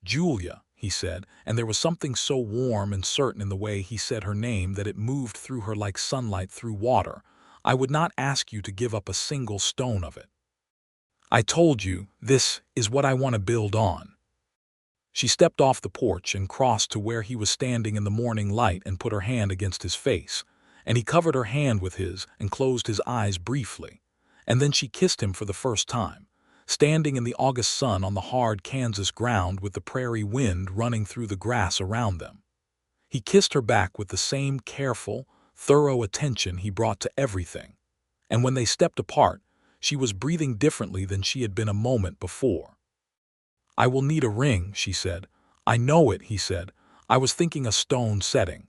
Julia, he said, and there was something so warm and certain in the way he said her name that it moved through her like sunlight through water. I would not ask you to give up a single stone of it. I told you, this is what I want to build on. She stepped off the porch and crossed to where he was standing in the morning light and put her hand against his face, and he covered her hand with his and closed his eyes briefly, and then she kissed him for the first time, standing in the August sun on the hard Kansas ground with the prairie wind running through the grass around them. He kissed her back with the same careful, thorough attention he brought to everything, and when they stepped apart, she was breathing differently than she had been a moment before. I will need a ring, she said. I know it, he said. I was thinking a stone setting.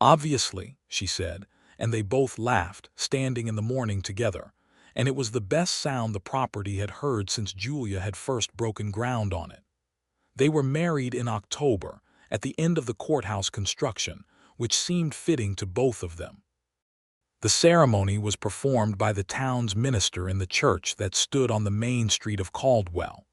Obviously, she said, and they both laughed, standing in the morning together, and it was the best sound the property had heard since Julia had first broken ground on it. They were married in October, at the end of the courthouse construction, which seemed fitting to both of them. The ceremony was performed by the town's minister in the church that stood on the main street of Caldwell,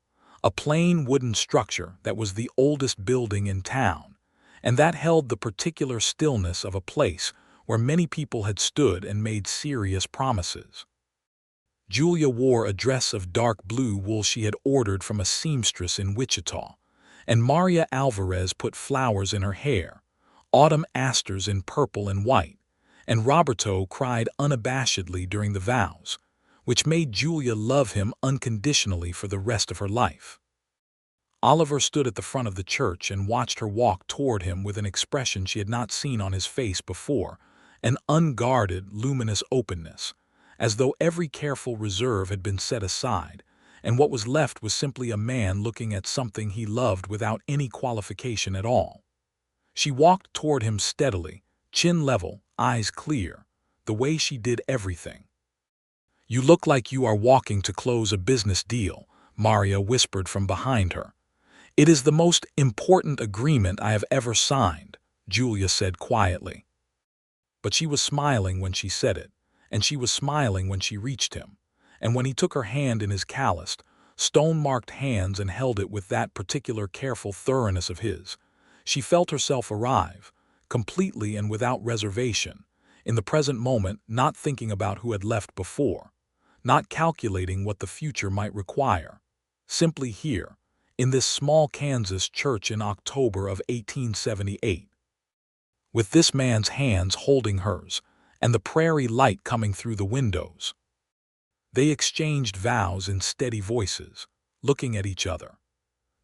a plain wooden structure that was the oldest building in town, and that held the particular stillness of a place where many people had stood and made serious promises. Julia wore a dress of dark blue wool she had ordered from a seamstress in Wichita, and Maria Alvarez put flowers in her hair, autumn asters in purple and white, and Roberto cried unabashedly during the vows, which made Julia love him unconditionally for the rest of her life. Oliver stood at the front of the church and watched her walk toward him with an expression she had not seen on his face before, an unguarded, luminous openness, as though every careful reserve had been set aside, and what was left was simply a man looking at something he loved without any qualification at all. She walked toward him steadily, chin level, eyes clear, the way she did everything. "You look like you are walking to close a business deal," Maria whispered from behind her. "It is the most important agreement I have ever signed," Julia said quietly. But she was smiling when she said it, and she was smiling when she reached him, and when he took her hand in his calloused, stone-marked hands and held it with that particular careful thoroughness of his, she felt herself arrive, completely and without reservation, in the present moment, not thinking about who had left before, not calculating what the future might require, simply here, in this small Kansas church in October of 1878. With this man's hands holding hers, and the prairie light coming through the windows. They exchanged vows in steady voices, looking at each other.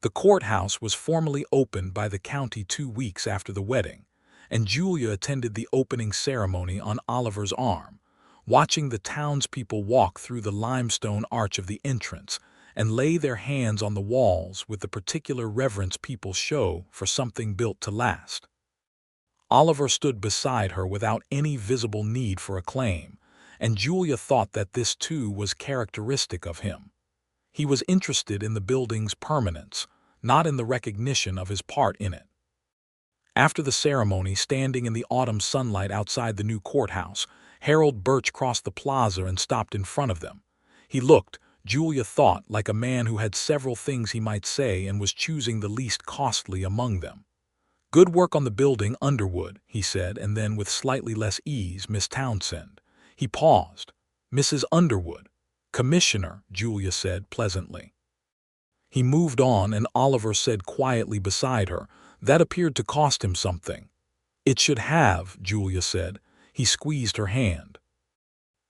The courthouse was formally opened by the county 2 weeks after the wedding, and Julia attended the opening ceremony on Oliver's arm, watching the townspeople walk through the limestone arch of the entrance and lay their hands on the walls with the particular reverence people show for something built to last. Oliver stood beside her without any visible need for acclaim, and Julia thought that this too was characteristic of him. He was interested in the building's permanence, not in the recognition of his part in it. After the ceremony, standing in the autumn sunlight outside the new courthouse, Harold Birch crossed the plaza and stopped in front of them. He looked, Julia thought, like a man who had several things he might say and was choosing the least costly among them. "Good work on the building, Underwood," he said, and then with slightly less ease, "Miss Townsend." He paused. "Mrs. Underwood." "Commissioner," Julia said pleasantly. He moved on, and Oliver said quietly beside her, "That appeared to cost him something." "It should have," Julia said. He squeezed her hand.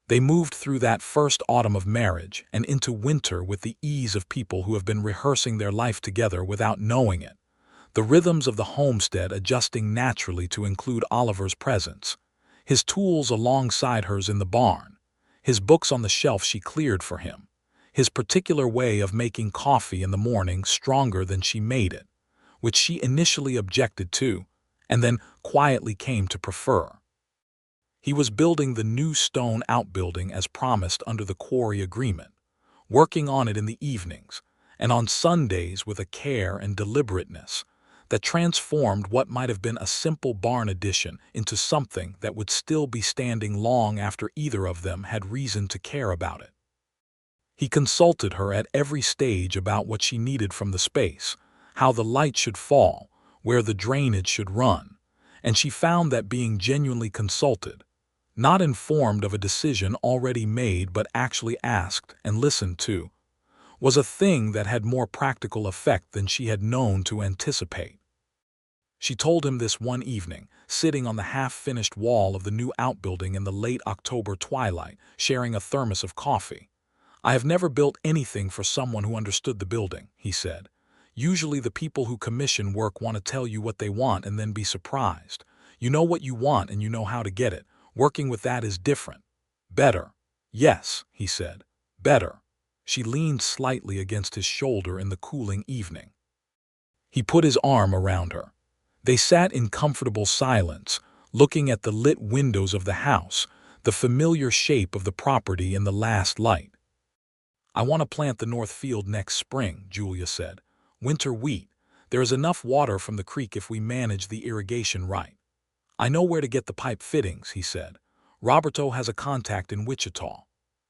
They moved through that first autumn of marriage and into winter with the ease of people who have been rehearsing their life together without knowing it. The rhythms of the homestead adjusting naturally to include Oliver's presence, his tools alongside hers in the barn, his books on the shelf she cleared for him, his particular way of making coffee in the morning stronger than she made it, which she initially objected to, and then quietly came to prefer. He was building the new stone outbuilding as promised under the quarry agreement, working on it in the evenings, and on Sundays with a care and deliberateness that transformed what might have been a simple barn addition into something that would still be standing long after either of them had reason to care about it. He consulted her at every stage about what she needed from the space, how the light should fall, where the drainage should run, and she found that being genuinely consulted, not informed of a decision already made but actually asked and listened to, was a thing that had more practical effect than she had known to anticipate. She told him this one evening, sitting on the half-finished wall of the new outbuilding in the late October twilight, sharing a thermos of coffee. "I have never built anything for someone who understood the building," he said. "Usually the people who commission work want to tell you what they want and then be surprised. You know what you want and you know how to get it. Working with that is different." "Better." "Yes," he said. "Better." She leaned slightly against his shoulder in the cooling evening. He put his arm around her. They sat in comfortable silence, looking at the lit windows of the house, the familiar shape of the property in the last light. "I want to plant the north field next spring," Julia said. "Winter wheat. There is enough water from the creek if we manage the irrigation right." "I know where to get the pipe fittings," he said. "Roberto has a contact in Wichita."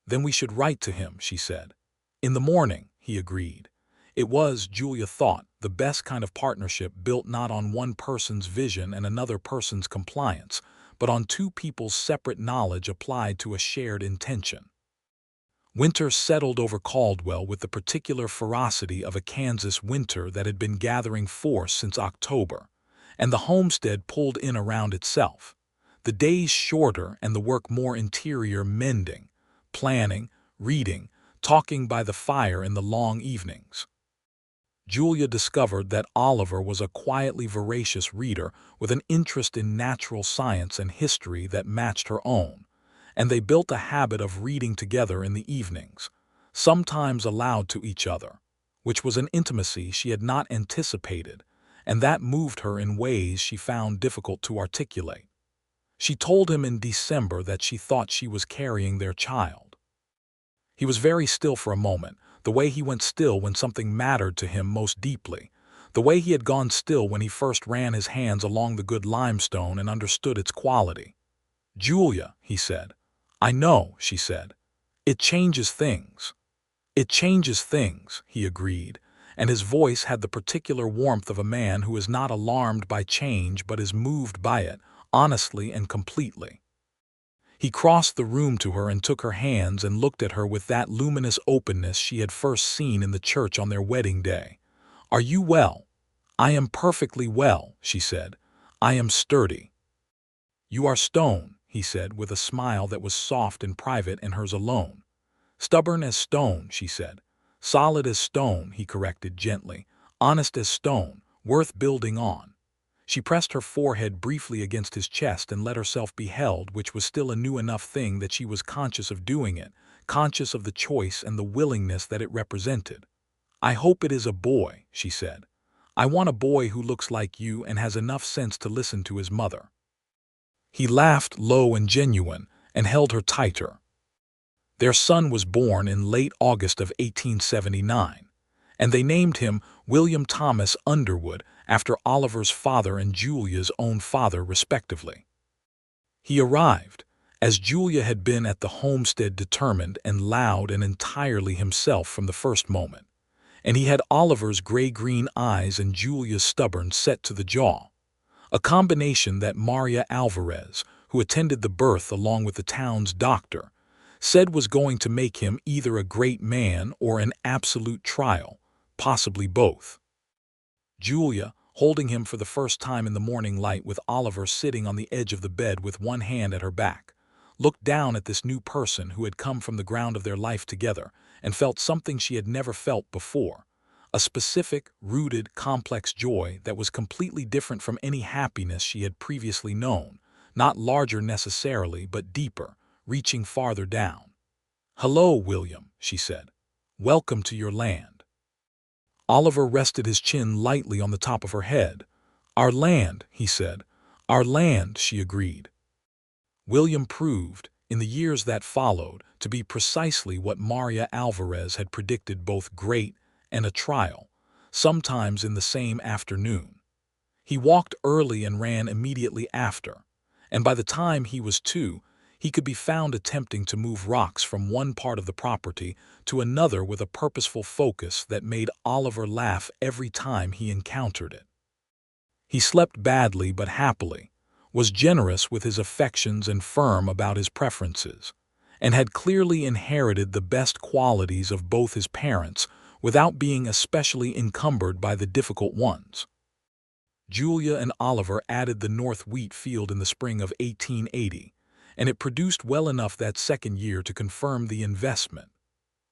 "Then we should write to him," she said. "In the morning," he agreed. It was, Julia thought, the best kind of partnership built not on one person's vision and another person's compliance, but on two people's separate knowledge applied to a shared intention. Winter settled over Caldwell with the particular ferocity of a Kansas winter that had been gathering force since October, and the homestead pulled in around itself. The days shorter and the work more interior, mending, planning, reading, talking by the fire in the long evenings. Julia discovered that Oliver was a quietly voracious reader with an interest in natural science and history that matched her own, and they built a habit of reading together in the evenings, sometimes aloud to each other, which was an intimacy she had not anticipated, and that moved her in ways she found difficult to articulate. She told him in December that she thought she was carrying their child. He was very still for a moment, the way he went still when something mattered to him most deeply, the way he had gone still when he first ran his hands along the good limestone and understood its quality. "Julia," he said. "I know," she said. "It changes things." "It changes things," he agreed, and his voice had the particular warmth of a man who is not alarmed by change but is moved by it, honestly and completely. He crossed the room to her and took her hands and looked at her with that luminous openness she had first seen in the church on their wedding day. "Are you well?" "I am perfectly well," she said. "I am sturdy." "You are stone," he said, with a smile that was soft and private and hers alone. "Stubborn as stone," she said. "Solid as stone," he corrected gently. "Honest as stone, worth building on." She pressed her forehead briefly against his chest and let herself be held, which was still a new enough thing that she was conscious of doing it, conscious of the choice and the willingness that it represented. "I hope it is a boy," she said. "I want a boy who looks like you and has enough sense to listen to his mother." He laughed low and genuine and held her tighter. Their son was born in late August of 1879, and they named him William Thomas Underwood after Oliver's father and Julia's own father, respectively. He arrived, as Julia had been at the homestead, determined and loud and entirely himself from the first moment, and he had Oliver's gray-green eyes and Julia's stubborn set to the jaw, a combination that Maria Alvarez, who attended the birth along with the town's doctor, said was going to make him either a great man or an absolute trial, possibly both. Julia, holding him for the first time in the morning light with Oliver sitting on the edge of the bed with one hand at her back, looked down at this new person who had come from the ground of their life together and felt something she had never felt before, a specific, rooted, complex joy that was completely different from any happiness she had previously known, not larger necessarily, but deeper, reaching farther down. "Hello, William," she said. "Welcome to your land." Oliver rested his chin lightly on the top of her head. "Our land," he said. "Our land," she agreed. William proved, in the years that followed, to be precisely what Maria Alvarez had predicted, both great and a trial, sometimes in the same afternoon. He walked early and ran immediately after, and by the time he was 2, he could be found attempting to move rocks from one part of the property to another with a purposeful focus that made Oliver laugh every time he encountered it. He slept badly but happily, was generous with his affections and firm about his preferences, and had clearly inherited the best qualities of both his parents without being especially encumbered by the difficult ones. Julia and Oliver added the North wheat field in the spring of 1880, and it produced well enough that second year to confirm the investment.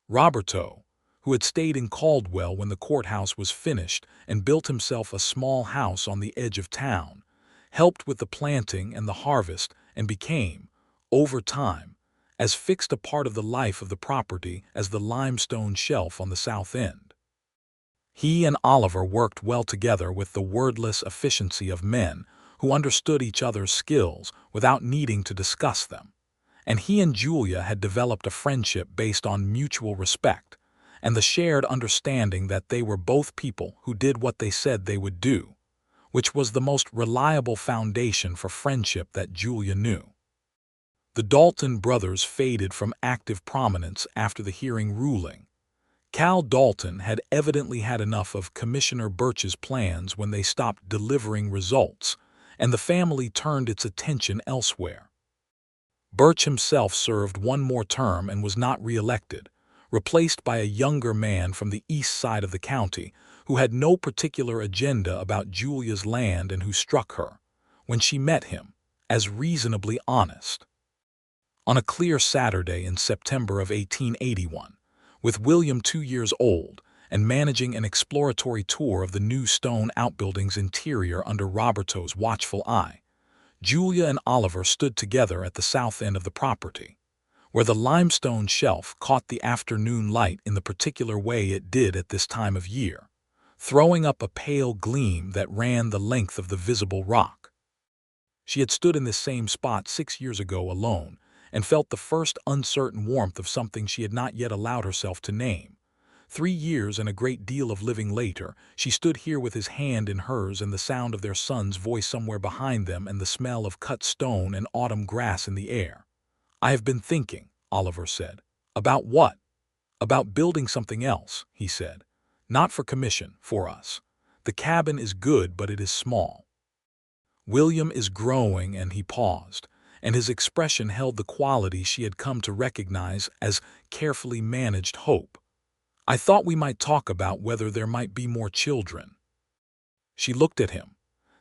Roberto, who had stayed in Caldwell when the courthouse was finished and built himself a small house on the edge of town, helped with the planting and the harvest and became, over time, as fixed a part of the life of the property as the limestone shelf on the south end. He and Oliver worked well together with the wordless efficiency of men who understood each other's skills without needing to discuss them, and he and Julia had developed a friendship based on mutual respect and the shared understanding that they were both people who did what they said they would do, which was the most reliable foundation for friendship that Julia knew. The Dalton brothers faded from active prominence after the hearing ruling. Cal Dalton had evidently had enough of Commissioner Birch's plans when they stopped delivering results, and the family turned its attention elsewhere. Birch himself served one more term and was not re-elected, replaced by a younger man from the east side of the county who had no particular agenda about Julia's land and who struck her, when she met him, as reasonably honest. On a clear Saturday in September of 1881, with William 2 years old and managing an exploratory tour of the new stone outbuilding's interior under Roberto's watchful eye, Julia and Oliver stood together at the south end of the property, where the limestone shelf caught the afternoon light in the particular way it did at this time of year, throwing up a pale gleam that ran the length of the visible rock. She had stood in this same spot 6 years ago alone, and felt the first uncertain warmth of something she had not yet allowed herself to name. 3 years and a great deal of living later, she stood here with his hand in hers and the sound of their son's voice somewhere behind them and the smell of cut stone and autumn grass in the air. "I have been thinking," Oliver said. "About what?" "About building something else," he said. "Not for commission, for us. The cabin is good, but it is small. William is growing," and he paused, and his expression held the quality she had come to recognize as carefully managed hope. "I thought we might talk about whether there might be more children." She looked at him.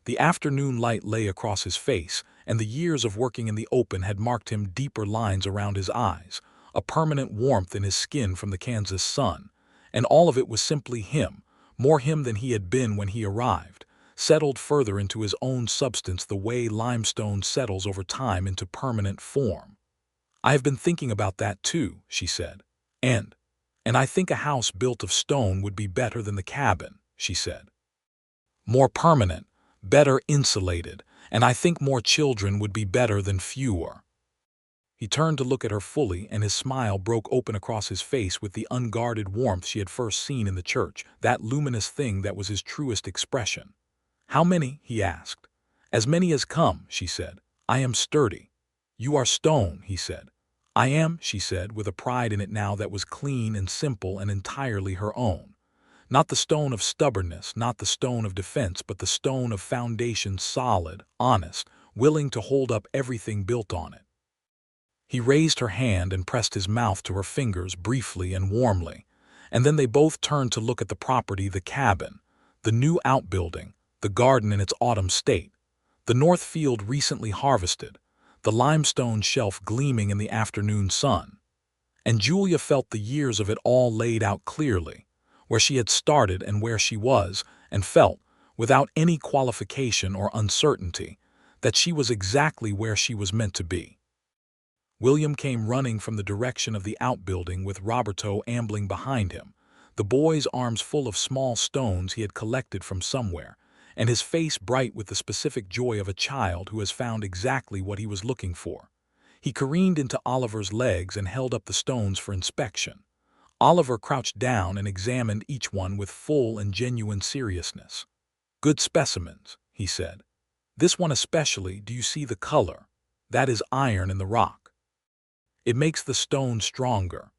The afternoon light lay across his face, and the years of working in the open had marked him deeper lines around his eyes, a permanent warmth in his skin from the Kansas sun, and all of it was simply him, more him than he had been when he arrived, settled further into his own substance the way limestone settles over time into permanent form. "I have been thinking about that too," she said. And I think a house built of stone would be better than the cabin," she said. "More permanent, better insulated, and I think more children would be better than fewer." He turned to look at her fully, and his smile broke open across his face with the unguarded warmth she had first seen in the church, that luminous thing that was his truest expression. "How many?" he asked. "As many as come," she said. "I am sturdy." "You are stone," he said. "I am," she said, with a pride in it now that was clean and simple and entirely her own. Not the stone of stubbornness, not the stone of defense, but the stone of foundation, solid, honest, willing to hold up everything built on it. He raised her hand and pressed his mouth to her fingers briefly and warmly, and then they both turned to look at the property, the cabin, the new outbuilding, the garden in its autumn state, the north field recently harvested, the limestone shelf gleaming in the afternoon sun. And Julia felt the years of it all laid out clearly, where she had started and where she was, and felt, without any qualification or uncertainty, that she was exactly where she was meant to be. William came running from the direction of the outbuilding with Roberto ambling behind him, the boy's arms full of small stones he had collected from somewhere, and his face bright with the specific joy of a child who has found exactly what he was looking for. He careened into Oliver's legs and held up the stones for inspection. Oliver crouched down and examined each one with full and genuine seriousness. "Good specimens," he said. "This one especially, do you see the color? That is iron in the rock. It makes the stone stronger."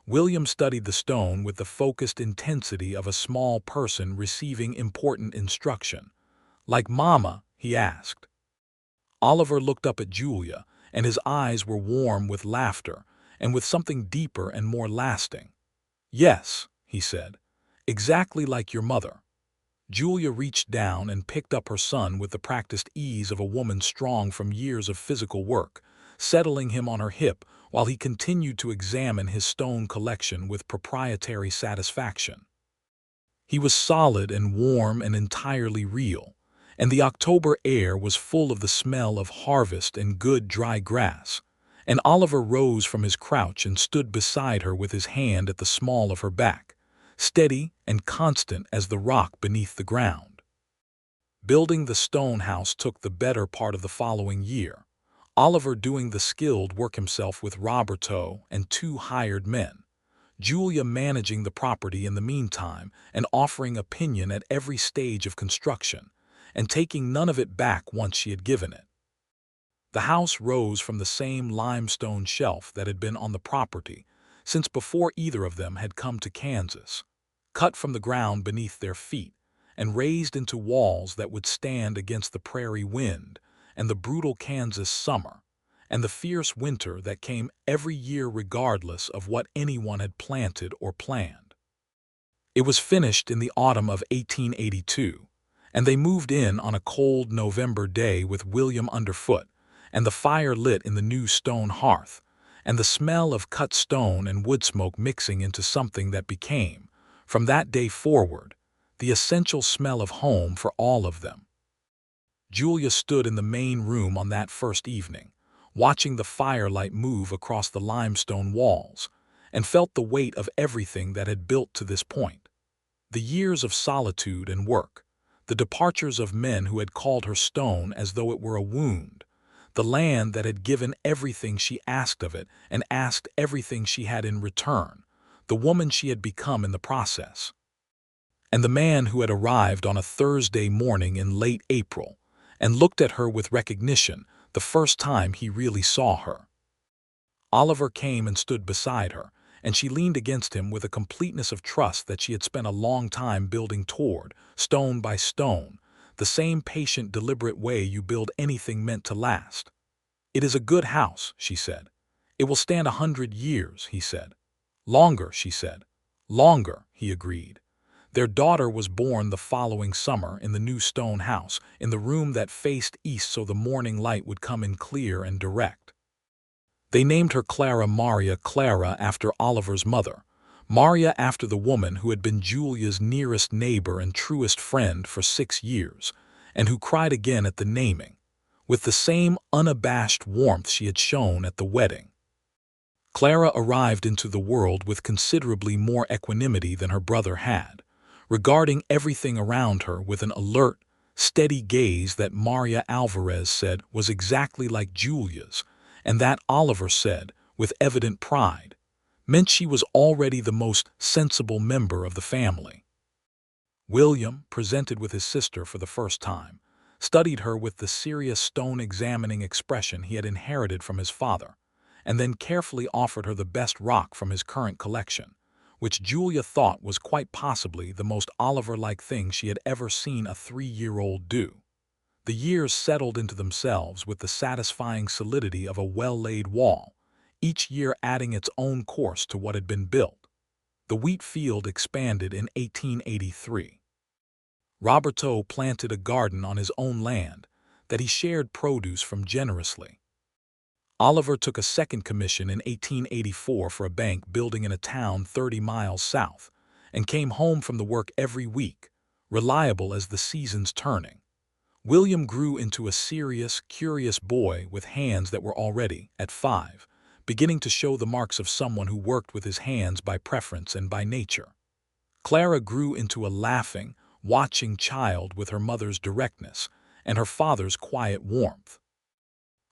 William studied the stone with the focused intensity of a small person receiving important instruction. "Like Mama?" he asked. Oliver looked up at Julia, and his eyes were warm with laughter, and with something deeper and more lasting. "Yes," he said, "exactly like your mother." Julia reached down and picked up her son with the practiced ease of a woman strong from years of physical work, settling him on her hip while he continued to examine his stone collection with proprietary satisfaction. He was solid and warm and entirely real, and the October air was full of the smell of harvest and good dry grass, and Oliver rose from his crouch and stood beside her with his hand at the small of her back, steady and constant as the rock beneath the ground. Building the stone house took the better part of the following year, Oliver doing the skilled work himself with Roberto and 2 hired men, Julia managing the property in the meantime and offering opinion at every stage of construction, and taking none of it back once she had given it. The house rose from the same limestone shelf that had been on the property since before either of them had come to Kansas, cut from the ground beneath their feet and raised into walls that would stand against the prairie wind and the brutal Kansas summer and the fierce winter that came every year regardless of what anyone had planted or planned. It was finished in the autumn of 1882, and they moved in on a cold November day with William underfoot, and the fire lit in the new stone hearth, and the smell of cut stone and wood smoke mixing into something that became, from that day forward, the essential smell of home for all of them. Julia stood in the main room on that first evening, watching the firelight move across the limestone walls, and felt the weight of everything that had built to this point. The years of solitude and work, the departures of men who had called her stone as though it were a wound, the land that had given everything she asked of it and asked everything she had in return, the woman she had become in the process. And the man who had arrived on a Thursday morning in late April and looked at her with recognition the first time he really saw her. Oliver came and stood beside her, and she leaned against him with a completeness of trust that she had spent a long time building toward, stone by stone, the same patient, deliberate way you build anything meant to last. "It is a good house," she said. "It will stand 100 years," he said. "Longer," she said. "Longer," he agreed. Their daughter was born the following summer in the new stone house, in the room that faced east so the morning light would come in clear and direct. They named her Clara after Oliver's mother, Maria after the woman who had been Julia's nearest neighbor and truest friend for 6 years, and who cried again at the naming, with the same unabashed warmth she had shown at the wedding. Clara arrived into the world with considerably more equanimity than her brother had, regarding everything around her with an alert, steady gaze that Maria Alvarez said was exactly like Julia's, and that Oliver said, with evident pride, meant she was already the most sensible member of the family. William, presented with his sister for the first time, studied her with the serious stone-examining expression he had inherited from his father, and then carefully offered her the best rock from his current collection, which Julia thought was quite possibly the most Oliver-like thing she had ever seen a 3-year-old do. The years settled into themselves with the satisfying solidity of a well-laid wall, each year adding its own course to what had been built. The wheat field expanded in 1883. Roberto planted a garden on his own land that he shared produce from generously. Oliver took a second commission in 1884 for a bank building in a town 30 miles south, and came home from the work every week, reliable as the seasons turning. William grew into a serious, curious boy with hands that were already, at 5, beginning to show the marks of someone who worked with his hands by preference and by nature. Clara grew into a laughing, watching child with her mother's directness and her father's quiet warmth.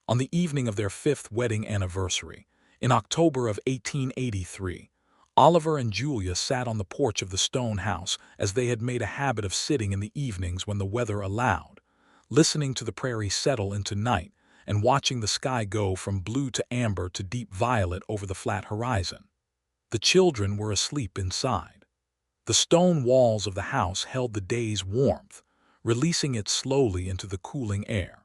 On the evening of their 5th wedding anniversary, in October of 1883, Oliver and Julia sat on the porch of the stone house as they had made a habit of sitting in the evenings when the weather allowed, listening to the prairie settle into night and watching the sky go from blue to amber to deep violet over the flat horizon. The children were asleep inside. The stone walls of the house held the day's warmth, releasing it slowly into the cooling air.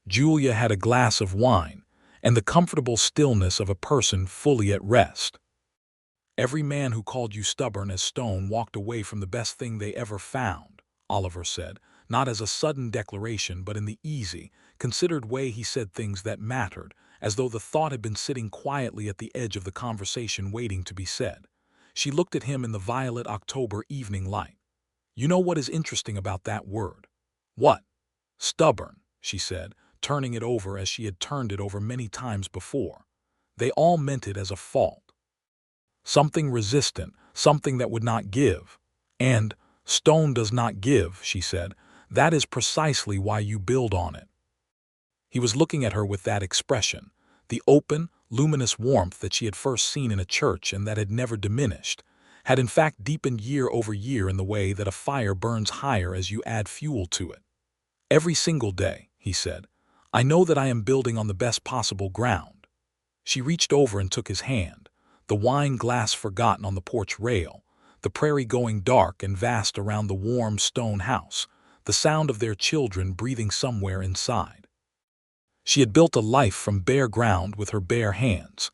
Julia had a glass of wine and the comfortable stillness of a person fully at rest. "Every man who called you stubborn as stone walked away from the best thing they ever found," Oliver said, not as a sudden declaration but in the easy, considered way he said things that mattered, as though the thought had been sitting quietly at the edge of the conversation waiting to be said. She looked at him in the violet October evening light. "You know what is interesting about that word?" "What?" "Stubborn," she said, turning it over as she had turned it over many times before. "They all meant it as a fault. Something resistant, something that would not give. And stone does not give," she said. "That is precisely why you build on it." He was looking at her with that expression, the open, luminous warmth that she had first seen in a church and that had never diminished, had in fact deepened year over year in the way that a fire burns higher as you add fuel to it. "Every single day," he said, "I know that I am building on the best possible ground." She reached over and took his hand, the wine glass forgotten on the porch rail, the prairie going dark and vast around the warm stone house, the sound of their children breathing somewhere inside. She had built a life from bare ground with her bare hands.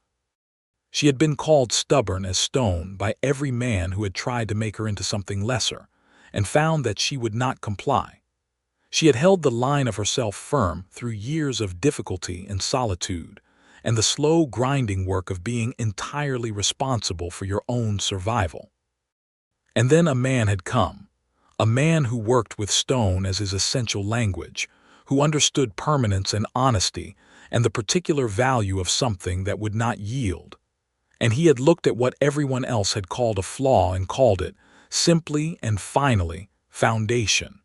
She had been called stubborn as stone by every man who had tried to make her into something lesser, and found that she would not comply. She had held the line of herself firm through years of difficulty and solitude, and the slow grinding work of being entirely responsible for your own survival. And then a man had come, a man who worked with stone as his essential language, who understood permanence and honesty and the particular value of something that would not yield. And he had looked at what everyone else had called a flaw and called it, simply and finally, foundation.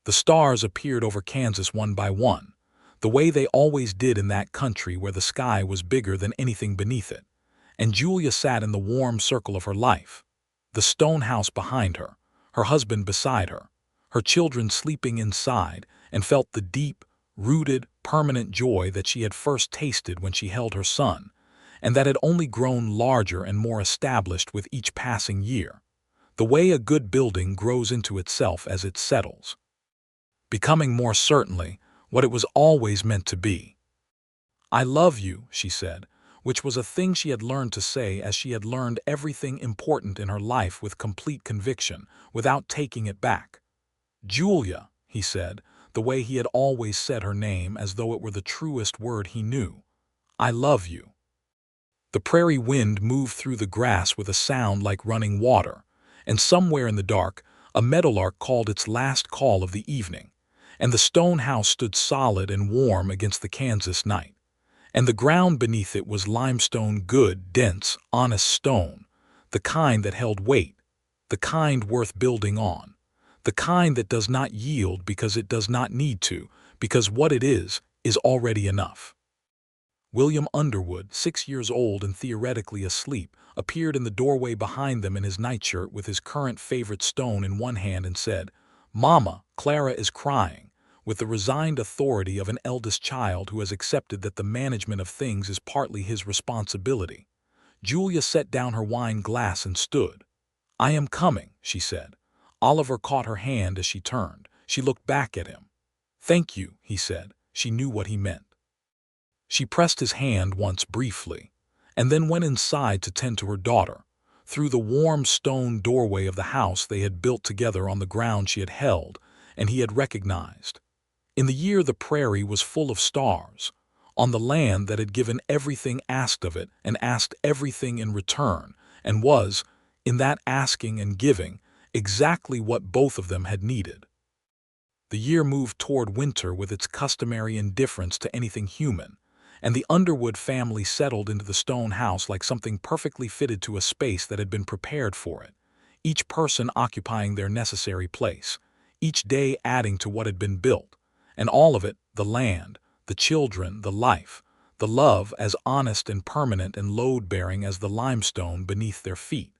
The stars appeared over Kansas one by one. the way they always did in that country where the sky was bigger than anything beneath it. And Julia sat in the warm circle of her life, the stone house behind her husband beside her children sleeping inside, and felt the deep, rooted, permanent joy that she had first tasted when she held her son, and that had only grown larger and more established with each passing year, the way a good building grows into itself as it settles, becoming more certainly what it was always meant to be. "I love you," she said, which was a thing she had learned to say as she had learned everything important in her life with complete conviction, without taking it back. "Julia," he said, the way he had always said her name as though it were the truest word he knew. "I love you." The prairie wind moved through the grass with a sound like running water, and somewhere in the dark, a meadowlark called its last call of the evening, and the stone house stood solid and warm against the Kansas night. And the ground beneath it was limestone, good, dense, honest stone, the kind that held weight, the kind worth building on, the kind that does not yield because it does not need to, because what it is already enough. William Underwood, 6 years old and theoretically asleep, appeared in the doorway behind them in his nightshirt with his current favorite stone in one hand and said, "Mama, Clara is crying," with the resigned authority of an eldest child who has accepted that the management of things is partly his responsibility. Julia set down her wine glass and stood. "I am coming," she said. Oliver caught her hand as she turned. She looked back at him. "Thank you," he said. She knew what he meant. She pressed his hand once briefly, and then went inside to tend to her daughter, through the warm stone doorway of the house they had built together on the ground she had held and he had recognized. In the year the prairie was full of stars, on the land that had given everything asked of it and asked everything in return, and was, in that asking and giving, exactly what both of them had needed. The year moved toward winter with its customary indifference to anything human, and the Underwood family settled into the stone house like something perfectly fitted to a space that had been prepared for it, each person occupying their necessary place, each day adding to what had been built, and all of it, the land, the children, the life, the love, as honest and permanent and load-bearing as the limestone beneath their feet.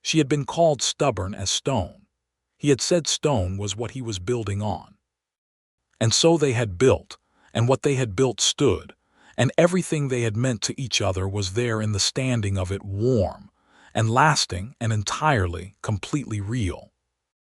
She had been called stubborn as stone. He had said stone was what he was building on. And so they had built, and what they had built stood, and everything they had meant to each other was there in the standing of it, warm and lasting and entirely, completely real.